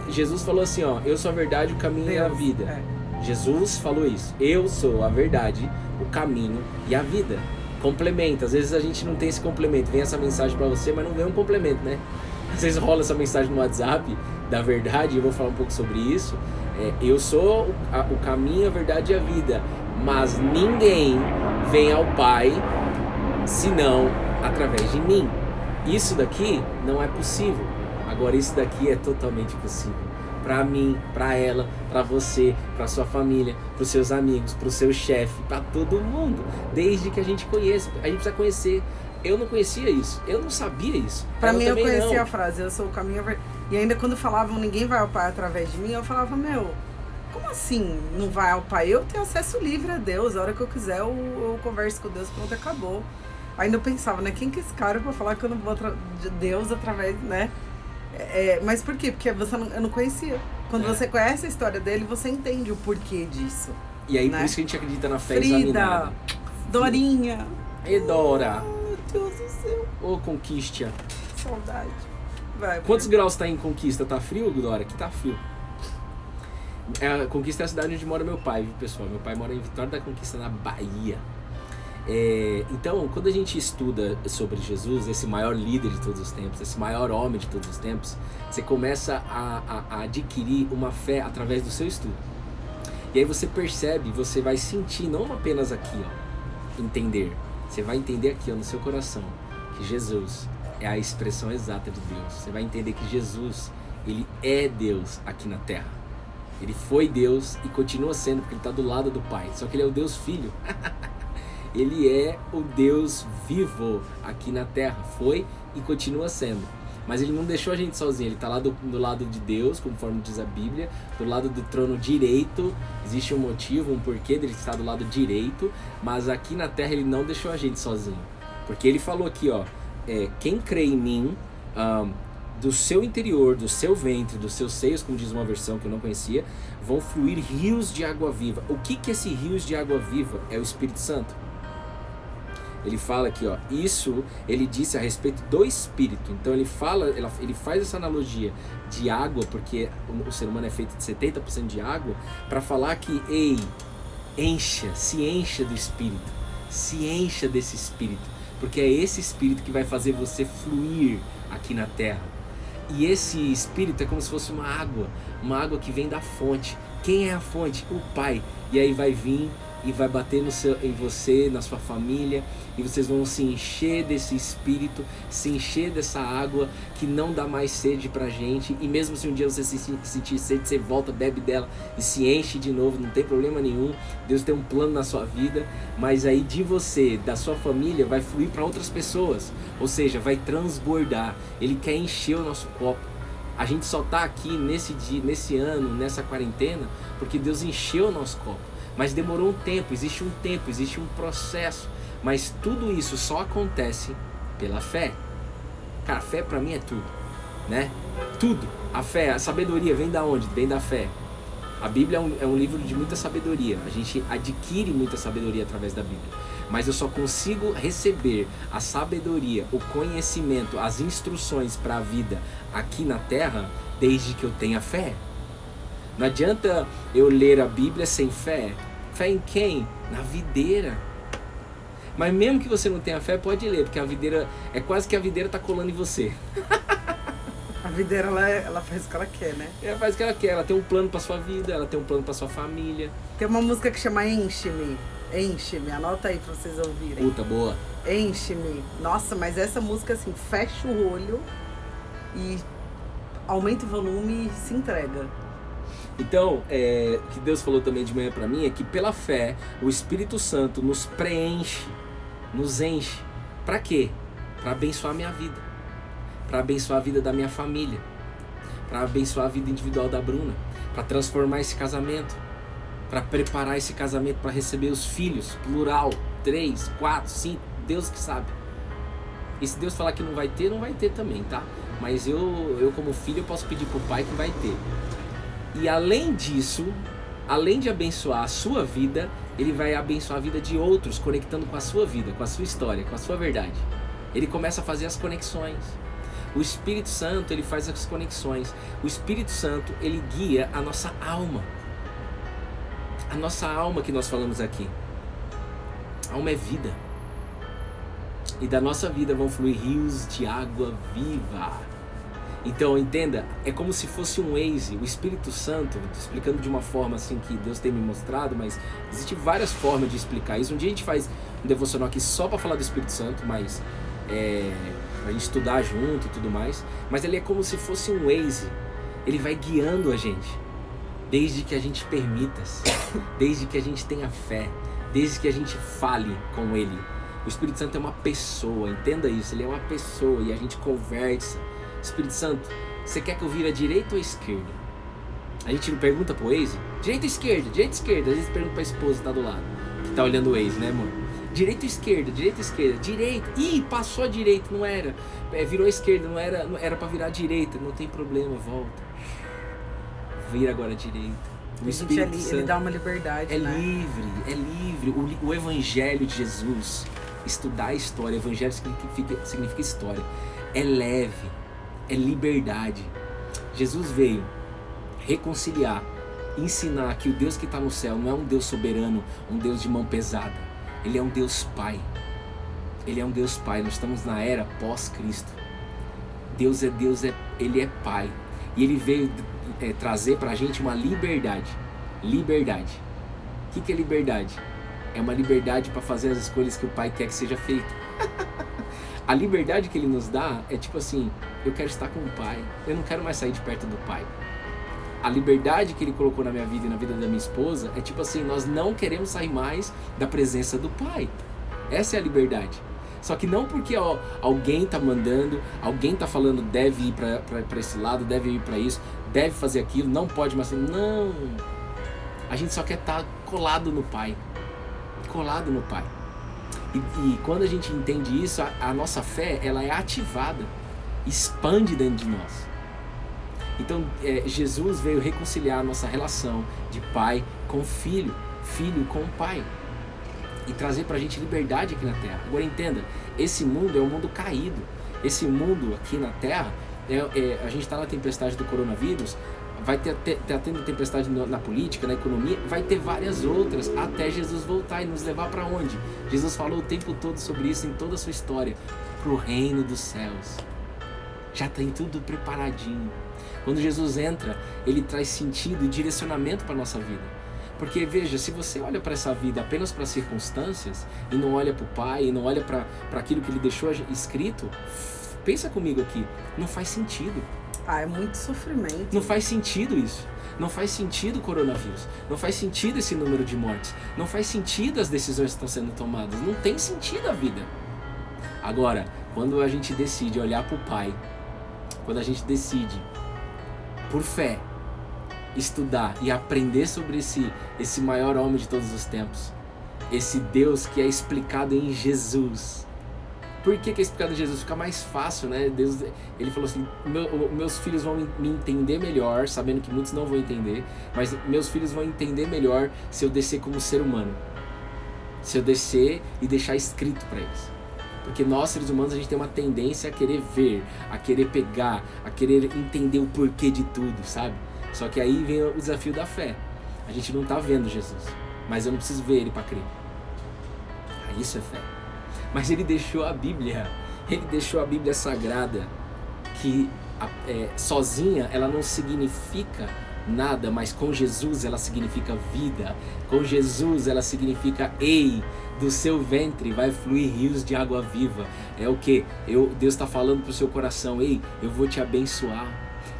Jesus falou assim, ó, eu sou a verdade, o caminho e a Deus, vida. é. Jesus falou isso. Eu sou a verdade, o caminho e a vida. Complementa. Às vezes a gente não tem esse complemento. Vem essa mensagem pra você, mas não vem um complemento, né? Às vezes rola essa mensagem no WhatsApp da verdade, eu vou falar um pouco sobre isso. Eu sou o caminho, a verdade e a vida. Mas ninguém vem ao Pai senão através de mim. Isso daqui não é possível. Agora isso daqui é totalmente possível. Pra mim, pra ela, pra você, pra sua família, pros seus amigos, pro seu chefe, pra todo mundo. Desde que a gente conheça. A gente precisa conhecer. Eu não conhecia isso. Eu não sabia isso. Pra mim, eu conhecia não. a frase, eu sou o caminho... E ainda quando falavam, ninguém vai ao Pai através de mim, eu falava, meu, como assim não vai ao Pai? Eu tenho acesso livre a Deus, a hora que eu quiser eu converso com Deus, pronto, acabou. Ainda eu pensava, né, quem que é esse cara pra falar que eu não vou de Deus através, né? Mas por quê? Porque eu não conhecia. Quando você conhece a história dele, você entende o porquê disso. E aí, né? por isso que a gente acredita na fé Frida, examinada. Dorinha. E Dora. Meu Deus do céu. Ô, Conquista. Saudade. Vai, Quantos graus tá em Conquista? Tá frio, Dora? Aqui tá frio. Conquista é a cidade onde mora meu pai, viu, pessoal? Meu pai mora em Vitória da Conquista, na Bahia. Então, quando a gente estuda sobre Jesus, esse maior líder de todos os tempos, esse maior homem de todos os tempos, você começa a adquirir uma fé através do seu estudo. E aí você percebe, você vai sentir, não apenas aqui, ó, entender. Você vai entender aqui, ó, no seu coração, que Jesus é a expressão exata de Deus. Você vai entender que Jesus, ele é Deus aqui na Terra. Ele foi Deus e continua sendo, porque ele está do lado do Pai. Só que ele é o Deus Filho. Ele é o Deus vivo aqui na Terra. Foi e continua sendo. Mas ele não deixou a gente sozinho. Ele está lá do lado de Deus, conforme diz a Bíblia. Do lado do trono direito. Existe um motivo, um porquê dele estar do lado direito. Mas aqui na Terra ele não deixou a gente sozinho. Porque ele falou aqui, ó. Quem crê em mim, do seu interior, do seu ventre, dos seus seios, como diz uma versão que eu não conhecia, vão fluir rios de água viva. O que é esse rios de água viva? É o Espírito Santo. Ele fala aqui, ó, isso ele disse a respeito do Espírito. Então ele faz essa analogia de água, porque o ser humano é feito de 70% de água, para falar que, se encha do Espírito, se encha desse Espírito, porque é esse Espírito que vai fazer você fluir aqui na Terra. E esse Espírito é como se fosse uma água que vem da fonte. Quem é a fonte? O Pai. E aí vai vir e vai bater em você, na sua família, e vocês vão se encher desse Espírito, se encher dessa água que não dá mais sede pra gente, e mesmo se um dia você sentir sede, você volta, bebe dela e se enche de novo, não tem problema nenhum. Deus tem um plano na sua vida, mas aí de você, da sua família, vai fluir para outras pessoas, ou seja, vai transbordar. Ele quer encher o nosso copo. A gente só tá aqui nesse ano, nessa quarentena, porque Deus encheu o nosso copo. Mas demorou um tempo, existe um processo. Mas tudo isso só acontece pela fé. Cara, a fé pra mim é tudo, né? Tudo. A fé, a sabedoria vem da onde? Vem da fé. A Bíblia é um livro de muita sabedoria. A gente adquire muita sabedoria através da Bíblia. Mas eu só consigo receber a sabedoria, o conhecimento, as instruções para a vida aqui na Terra desde que eu tenha fé. Não adianta eu ler a Bíblia sem fé. Fé em quem? Na videira. Mas mesmo que você não tenha fé, pode ler, porque a videira, é quase que a videira tá colando em você. A videira, ela faz o que ela quer, né? Ela faz o que ela quer, ela tem um plano pra sua vida, ela tem um plano pra sua família. Tem uma música que chama Enche-me. Enche-me, anota aí pra vocês ouvirem. Puta, boa. Enche-me. Nossa, mas essa música assim, fecha o olho e aumenta o volume e se entrega. Então, o que Deus falou também de manhã pra mim é que pela fé, o Espírito Santo nos preenche, nos enche. Pra quê? Pra abençoar a minha vida. Pra abençoar a vida da minha família. Pra abençoar a vida individual da Bruna. Pra transformar esse casamento. Pra preparar esse casamento pra receber os filhos, plural, 3, 4, 5, Deus que sabe. E se Deus falar que não vai ter também, tá? Mas eu como filho, eu posso pedir pro Pai que vai ter. E além disso, além de abençoar a sua vida, ele vai abençoar a vida de outros, conectando com a sua vida, com a sua história, com a sua verdade. Ele começa a fazer as conexões. O Espírito Santo, ele faz as conexões. O Espírito Santo, ele guia a nossa alma. A nossa alma que nós falamos aqui. A alma é vida. E da nossa vida vão fluir rios de água viva. Então, entenda, é como se fosse um Waze. O Espírito Santo, explicando de uma forma assim que Deus tem me mostrado, mas existem várias formas de explicar isso. Um dia a gente faz um devocional aqui só para falar do Espírito Santo, mas pra gente estudar junto e tudo mais. Mas ele é como se fosse um Waze. Ele vai guiando a gente, desde que a gente permita, desde que a gente tenha fé, desde que a gente fale com ele. O Espírito Santo é uma pessoa, entenda isso, ele é uma pessoa e a gente conversa. Espírito Santo, você quer que eu vire à direita ou à esquerda? A gente não pergunta pro Waze? Direita ou esquerda? Direita ou esquerda? Às vezes pergunta pra esposa que tá do lado, que tá olhando o Waze, né, amor? Direita ou esquerda? Direita ou esquerda? Direita. Ih, passou a direita, não era. Virou a esquerda, não era pra virar a direita. Não tem problema, volta. Vira agora a direita. O Espírito Santo, ele dá uma liberdade, é né? livre, é livre. O Evangelho de Jesus, estudar a história, Evangelho significa história, é leve, é liberdade. Jesus veio reconciliar, ensinar que o Deus que está no céu não é um Deus soberano, um Deus de mão pesada. Ele é um Deus Pai. Ele é um Deus Pai. Nós estamos na era pós-Cristo. Deus, Ele é Pai. E Ele veio trazer para a gente uma liberdade. Liberdade. O que é liberdade? É uma liberdade para fazer as escolhas que o Pai quer que seja feita. A liberdade que Ele nos dá é tipo assim, eu quero estar com o Pai. Eu não quero mais sair de perto do Pai. A liberdade que Ele colocou na minha vida e na vida da minha esposa é tipo assim, nós não queremos sair mais da presença do Pai. Essa é a liberdade. Só que não porque alguém tá mandando, alguém tá falando deve ir para esse lado, deve ir para isso, deve fazer aquilo, não pode mais. Não. A gente só quer estar colado no Pai. Colado no Pai. E quando a gente entende isso, a nossa fé, ela é ativada, expande dentro de nós. Então, Jesus veio reconciliar a nossa relação de pai com filho, filho com pai, e trazer pra gente liberdade aqui na Terra. Agora entenda, esse mundo é um mundo caído. Esse mundo aqui na Terra, a gente está na tempestade do coronavírus, vai ter tendo tempestade na política, na economia, vai ter várias outras até Jesus voltar e nos levar para onde? Jesus falou o tempo todo sobre isso em toda a sua história, pro reino dos céus. Já tem tudo preparadinho. Quando Jesus entra, Ele traz sentido e direcionamento para a nossa vida. Porque veja, se você olha para essa vida apenas para circunstâncias e não olha para o Pai, e não olha para aquilo que Ele deixou escrito, pensa comigo aqui, não faz sentido. É muito sofrimento. Não faz sentido isso. Não faz sentido o coronavírus. Não faz sentido esse número de mortes. Não faz sentido as decisões que estão sendo tomadas. Não tem sentido a vida. Agora, quando a gente decide olhar para o Pai, quando a gente decide, por fé, estudar e aprender sobre esse maior homem de todos os tempos, esse Deus que é explicado em Jesus. Por que é explicado em Jesus? Fica mais fácil, né? Deus, Ele falou assim, meus filhos vão me entender melhor, sabendo que muitos não vão entender, mas meus filhos vão entender melhor se eu descer como ser humano. Se eu descer e deixar escrito para eles. Porque nós, seres humanos, a gente tem uma tendência a querer ver, a querer pegar, a querer entender o porquê de tudo, sabe? Só que aí vem o desafio da fé. A gente não tá vendo Jesus, mas eu não preciso ver Ele para crer. Isso é fé. Mas Ele deixou a Bíblia sagrada, que sozinha ela não significa nada, mas com Jesus ela significa vida. Com Jesus ela significa ei, do seu ventre vai fluir rios de água viva. É o que? Deus está falando pro seu coração, ei, eu vou te abençoar,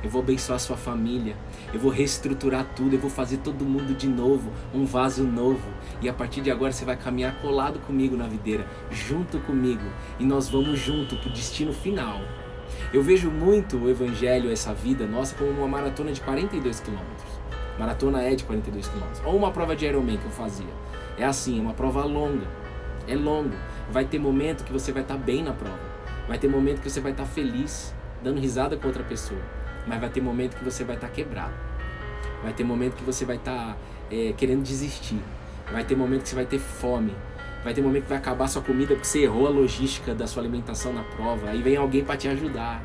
eu vou abençoar a sua família, eu vou reestruturar tudo, eu vou fazer todo mundo de novo, um vaso novo. E a partir de agora você vai caminhar colado comigo na videira, junto comigo, e nós vamos junto pro destino final. Eu vejo muito o Evangelho, essa vida nossa, como uma maratona de 42 quilômetros. Maratona é de 42 quilômetros. Ou uma prova de Ironman que eu fazia. É assim, é uma prova longa. É longo. Vai ter momento que você vai estar bem na prova. Vai ter momento que você vai estar feliz, dando risada com outra pessoa. Mas vai ter momento que você vai estar quebrado. Vai ter momento que você vai estar querendo desistir. Vai ter momento que você vai ter fome. Vai ter momento que vai acabar a sua comida porque você errou a logística da sua alimentação na prova. Aí vem alguém para te ajudar.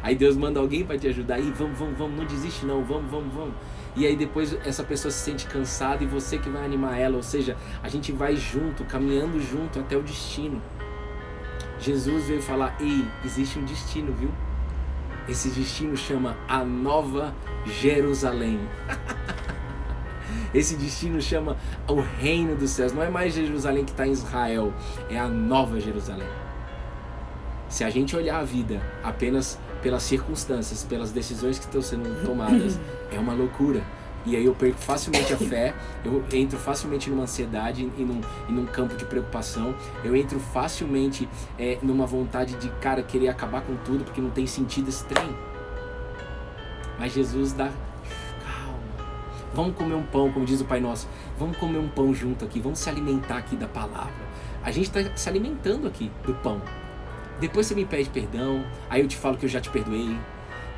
Aí Deus manda alguém para te ajudar. Aí vamos, não desiste não, vamos. E aí depois essa pessoa se sente cansada e você que vai animar ela. Ou seja, a gente vai junto, caminhando junto até o destino. Jesus veio falar, ei, existe um destino, viu? Esse destino chama a Nova Jerusalém. Esse destino chama o Reino dos Céus. Não é mais Jerusalém que está em Israel, é a Nova Jerusalém. Se a gente olhar a vida apenas pelas circunstâncias, pelas decisões que estão sendo tomadas, é uma loucura. E aí eu perco facilmente a fé, eu entro facilmente numa ansiedade e num campo de preocupação, eu entro facilmente numa vontade de, cara, querer acabar com tudo porque não tem sentido esse trem. Mas Jesus dá, calma, vamos comer um pão, como diz o Pai Nosso, vamos comer um pão junto aqui, vamos se alimentar aqui da palavra. A gente está se alimentando aqui do pão. Depois você me pede perdão, aí eu te falo que eu já te perdoei,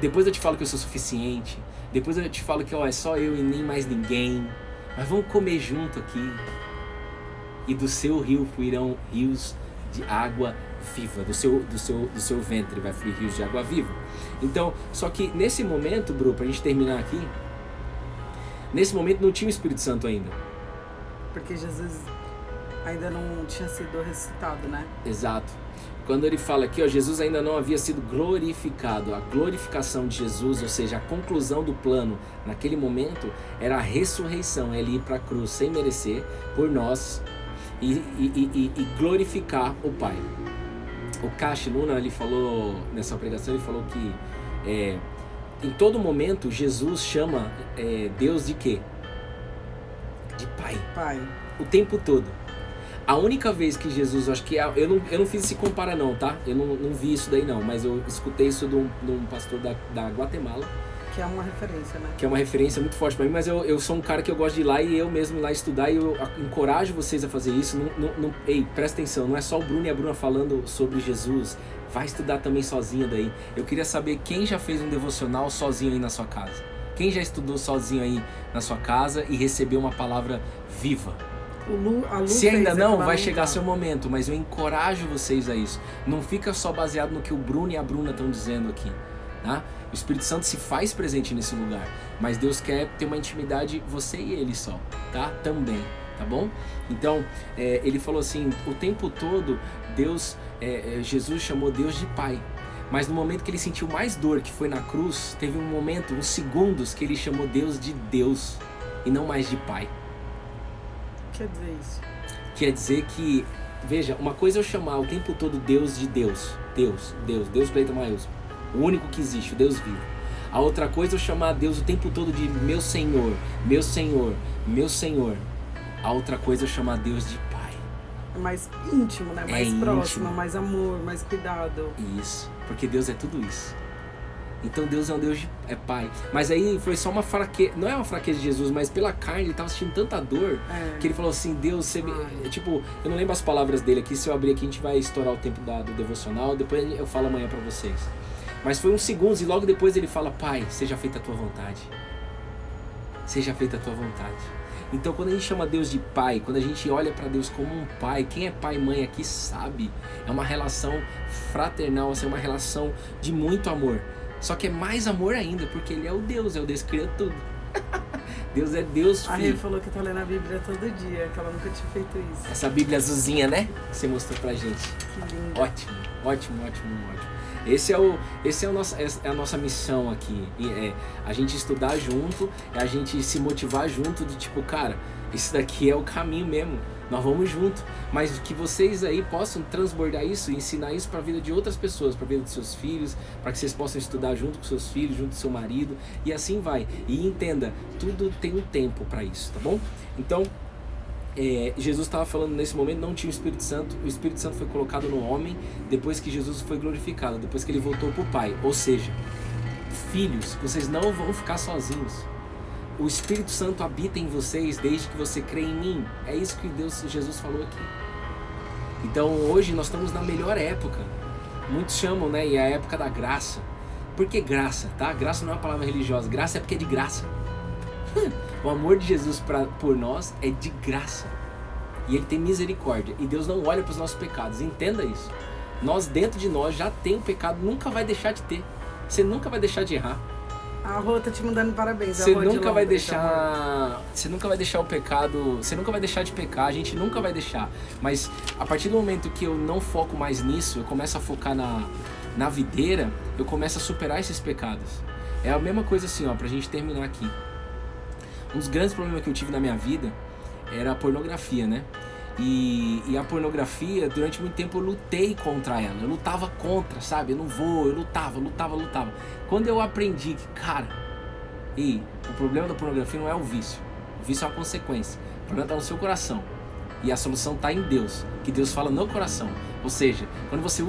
depois eu te falo que eu sou suficiente, depois eu te falo que é só eu e nem mais ninguém, mas vamos comer junto aqui. E do seu rio fluirão rios de água viva, do seu ventre vai fluir rios de água viva. Então, só que nesse momento, Bru, pra gente terminar aqui, nesse momento não tinha o Espírito Santo ainda. Porque Jesus ainda não tinha sido ressuscitado, né? Exato. Quando ele fala aqui, ó, Jesus ainda não havia sido glorificado. A glorificação de Jesus, ou seja, a conclusão do plano naquele momento, era a ressurreição, ele ir para a cruz sem merecer por nós e glorificar o Pai. O Cash Luna, ele falou, nessa pregação, ele falou que em todo momento Jesus chama Deus de quê? De Pai. Pai. O tempo todo. A única vez que Jesus, acho que eu não fiz esse compara não, tá? Eu não vi isso daí não, mas eu escutei isso de um pastor da Guatemala. Que é uma referência, né? Que é uma referência muito forte para mim, mas eu sou um cara que eu gosto de ir lá e eu mesmo ir lá estudar e eu encorajo vocês a fazer isso. Ei, presta atenção, não é só o Bruno e a Bruna falando sobre Jesus, vai estudar também sozinho daí. Eu queria saber quem já fez um devocional sozinho aí na sua casa. Quem já estudou sozinho aí na sua casa e recebeu uma palavra viva? Se ainda não, vai chegar seu momento, mas eu encorajo vocês a isso. Não fica só baseado no que o Bruno e a Bruna estão dizendo aqui, tá? O Espírito Santo se faz presente nesse lugar, mas Deus quer ter uma intimidade, você e ele só, tá? Também, tá bom? Então, ele falou assim, o tempo todo, Jesus chamou Deus de Pai. Mas no momento que ele sentiu mais dor, que foi na cruz, teve um momento, uns segundos, que ele chamou Deus de Deus e não mais de Pai. Quer dizer isso? Quer dizer que, veja, uma coisa é eu chamar o tempo todo Deus de Deus, Deus com letra maiúscula, o único que existe, o Deus vivo. A outra coisa é eu chamar Deus o tempo todo de meu Senhor, meu Senhor, meu Senhor. A outra coisa é eu chamar Deus de Pai. É mais íntimo, né? Mais próximo, íntimo. Mais amor, mais cuidado. Isso, porque Deus é tudo isso. Então Deus é um Deus é Pai. Mas aí foi só uma fraqueza, não é uma fraqueza de Jesus, mas pela carne ele estava sentindo tanta dor que ele falou assim, Deus, você tipo, eu não lembro as palavras dele aqui, se eu abrir aqui a gente vai estourar o tempo do devocional, depois eu falo amanhã para vocês. Mas foi uns segundos e logo depois ele fala, Pai, seja feita a tua vontade. Seja feita a tua vontade. Então quando a gente chama Deus de Pai, quando a gente olha para Deus como um Pai, quem é pai e mãe aqui sabe, é uma relação fraternal, assim, é uma relação de muito amor. Só que é mais amor ainda, porque ele é o Deus que criou tudo. Deus é Deus, filho. A Rê falou que tá lendo a Bíblia todo dia, que ela nunca tinha feito isso. Essa Bíblia azulzinha, né? Que você mostrou pra gente. Que lindo. Ótimo. Essa é a nossa missão aqui. A gente estudar junto, é a gente se motivar junto de tipo, cara, isso daqui é o caminho mesmo. Nós vamos junto, mas que vocês aí possam transbordar isso e ensinar isso para a vida de outras pessoas, para a vida dos seus filhos, para que vocês possam estudar junto com seus filhos, junto com seu marido, e assim vai. E entenda, tudo tem um tempo para isso, tá bom? Então, Jesus estava falando nesse momento, não tinha o Espírito Santo foi colocado no homem depois que Jesus foi glorificado, depois que ele voltou para o Pai. Ou seja, filhos, vocês não vão ficar sozinhos. O Espírito Santo habita em vocês desde que você crê em mim. É isso que Jesus falou aqui. Então hoje nós estamos na melhor época. Muitos chamam, né? E é a época da graça. Por que graça, tá? Graça não é uma palavra religiosa. Graça é porque é de graça. O amor de Jesus por nós é de graça. E Ele tem misericórdia. E Deus não olha para os nossos pecados. Entenda isso. Nós, dentro de nós, já tem o pecado. Nunca vai deixar de ter. Você nunca vai deixar de errar. A Rô tá te mandando parabéns. Você nunca vai deixar. Você nunca vai deixar o pecado. Você nunca vai deixar de pecar. A gente nunca vai deixar. Mas a partir do momento que eu não foco mais nisso, eu começo a focar na videira, eu começo a superar esses pecados. É a mesma coisa assim, ó, pra gente terminar aqui. Um dos grandes problemas que eu tive na minha vida era a pornografia, né? E a pornografia, durante muito tempo eu lutei contra ela. Eu lutava contra, sabe? Eu não vou, eu lutava. Quando eu aprendi que, cara, o problema da pornografia não é o vício. O vício é uma consequência. O problema está no seu coração. E a solução está em Deus, que Deus fala no coração. Ou seja, quando você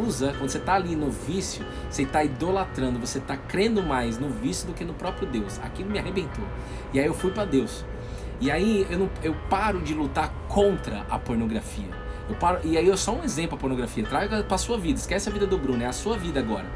está ali no vício, você está idolatrando, você está crendo mais no vício do que no próprio Deus. Aquilo me arrebentou. E aí eu fui para Deus. E aí eu paro de lutar contra a pornografia. E aí é só um exemplo a pornografia. Traga para a sua vida, esquece a vida do Bruno, é a sua vida agora.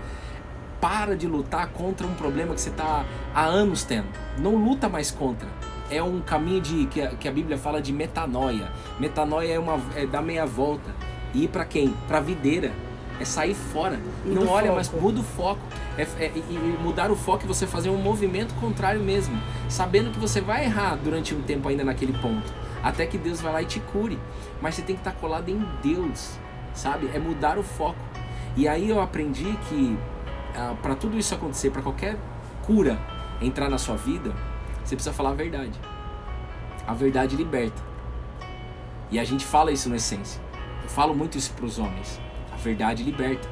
Para de lutar contra um problema que você está há anos tendo. Não luta mais contra. É um caminho que a Bíblia fala de metanoia. Metanoia é dar meia volta. E ir para quem? Para a videira. É sair fora. Não olha, mas muda o foco. E mudar o foco é você fazer um movimento contrário mesmo. Sabendo que você vai errar durante um tempo ainda naquele ponto. Até que Deus vai lá e te cure. Mas você tem que estar colado em Deus. Sabe? É mudar o foco. E aí eu aprendi que para tudo isso acontecer, para qualquer cura entrar na sua vida, você precisa falar a verdade. A verdade liberta. E a gente fala isso na essência. Eu falo muito isso para os homens. A verdade liberta.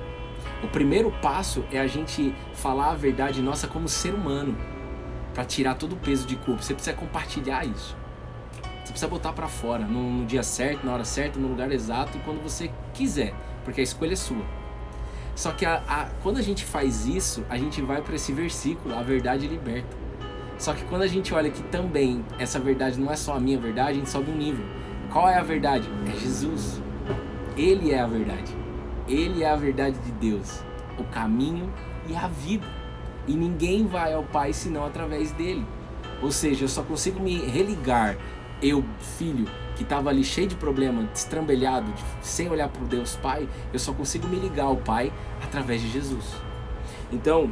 O primeiro passo é a gente falar a verdade nossa como ser humano, para tirar todo o peso de culpa. Você precisa compartilhar isso. Você precisa botar para fora, no dia certo, na hora certa, no lugar exato, quando você quiser, porque a escolha é sua. Só que quando a gente faz isso, a gente vai para esse versículo, a verdade liberta. Só que quando a gente olha que também essa verdade não é só a minha verdade, a gente sobe um nível. Qual é a verdade? É Jesus. Ele é a verdade. Ele é a verdade de Deus, o caminho e a vida. E ninguém vai ao Pai senão através dele. Ou seja, eu só consigo me religar, eu, filho, que estava ali cheio de problema, destrambelhado, sem olhar para o Deus Pai, eu só consigo me ligar ao Pai através de Jesus. Então,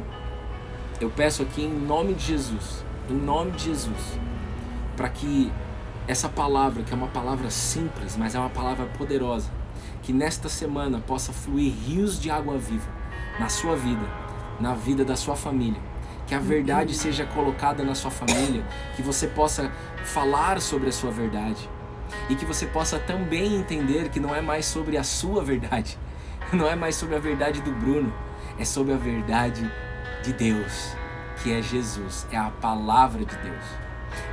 eu peço aqui em nome de Jesus, para que essa palavra, que é uma palavra simples, mas é uma palavra poderosa, que nesta semana possa fluir rios de água viva na sua vida, na vida da sua família. Que a verdade seja colocada na sua família, que você possa falar sobre a sua verdade e que você possa também entender que não é mais sobre a sua verdade, não é mais sobre a verdade do Bruno, é sobre a verdade de Deus, que é Jesus, é a palavra de Deus.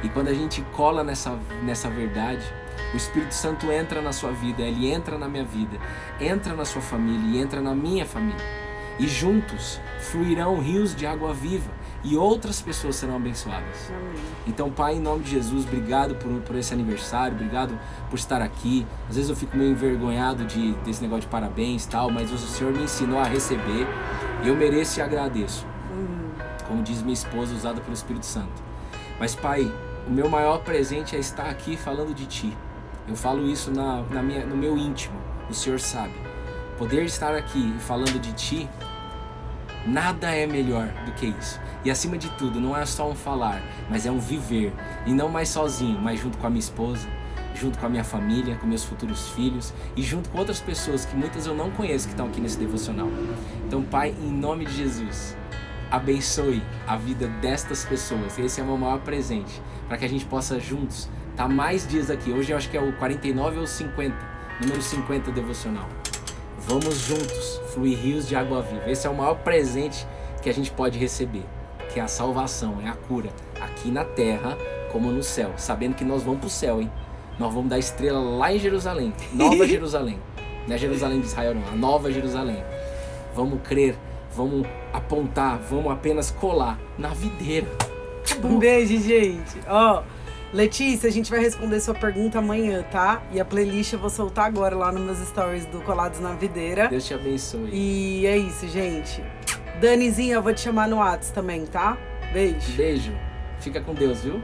E quando a gente cola nessa verdade, o Espírito Santo entra na sua vida, ele entra na minha vida, entra na sua família e entra na minha família. E juntos fluirão rios de água viva e outras pessoas serão abençoadas. Amém. Então, Pai, em nome de Jesus, obrigado por esse aniversário, obrigado por estar aqui. Às vezes eu fico meio envergonhado desse negócio de parabéns e tal, mas o Senhor me ensinou a receber. Eu mereço e agradeço. Como diz minha esposa, usada pelo Espírito Santo. Mas, Pai, o meu maior presente é estar aqui falando de Ti. Eu falo isso no meu íntimo, o Senhor sabe. Poder estar aqui falando de Ti, nada é melhor do que isso. E acima de tudo, não é só um falar, mas é um viver. E não mais sozinho, mas junto com a minha esposa, junto com a minha família, com meus futuros filhos e junto com outras pessoas que muitas eu não conheço que estão aqui nesse devocional. Então, Pai, em nome de Jesus, abençoe a vida destas pessoas. Esse é o meu maior presente, para que a gente possa juntos estar mais dias aqui. Hoje eu acho que é o 49 ou 50, número 50 devocional. Vamos juntos fluir rios de água viva. Esse é o maior presente que a gente pode receber, que é a salvação, é a cura, aqui na terra como no céu, sabendo que nós vamos para o céu, hein? Nós vamos dar estrela lá em Jerusalém, Nova Jerusalém, não é Jerusalém de Israel não, a Nova Jerusalém. Vamos crer, vamos apontar, vamos apenas colar na videira. Um beijo, gente. Letícia, a gente vai responder sua pergunta amanhã, tá? E a playlist eu vou soltar agora lá nos meus stories do Colados na Videira. Deus te abençoe. E é isso, gente. Danizinha, eu vou te chamar no WhatsApp também, tá? Beijo. Beijo. Fica com Deus, viu?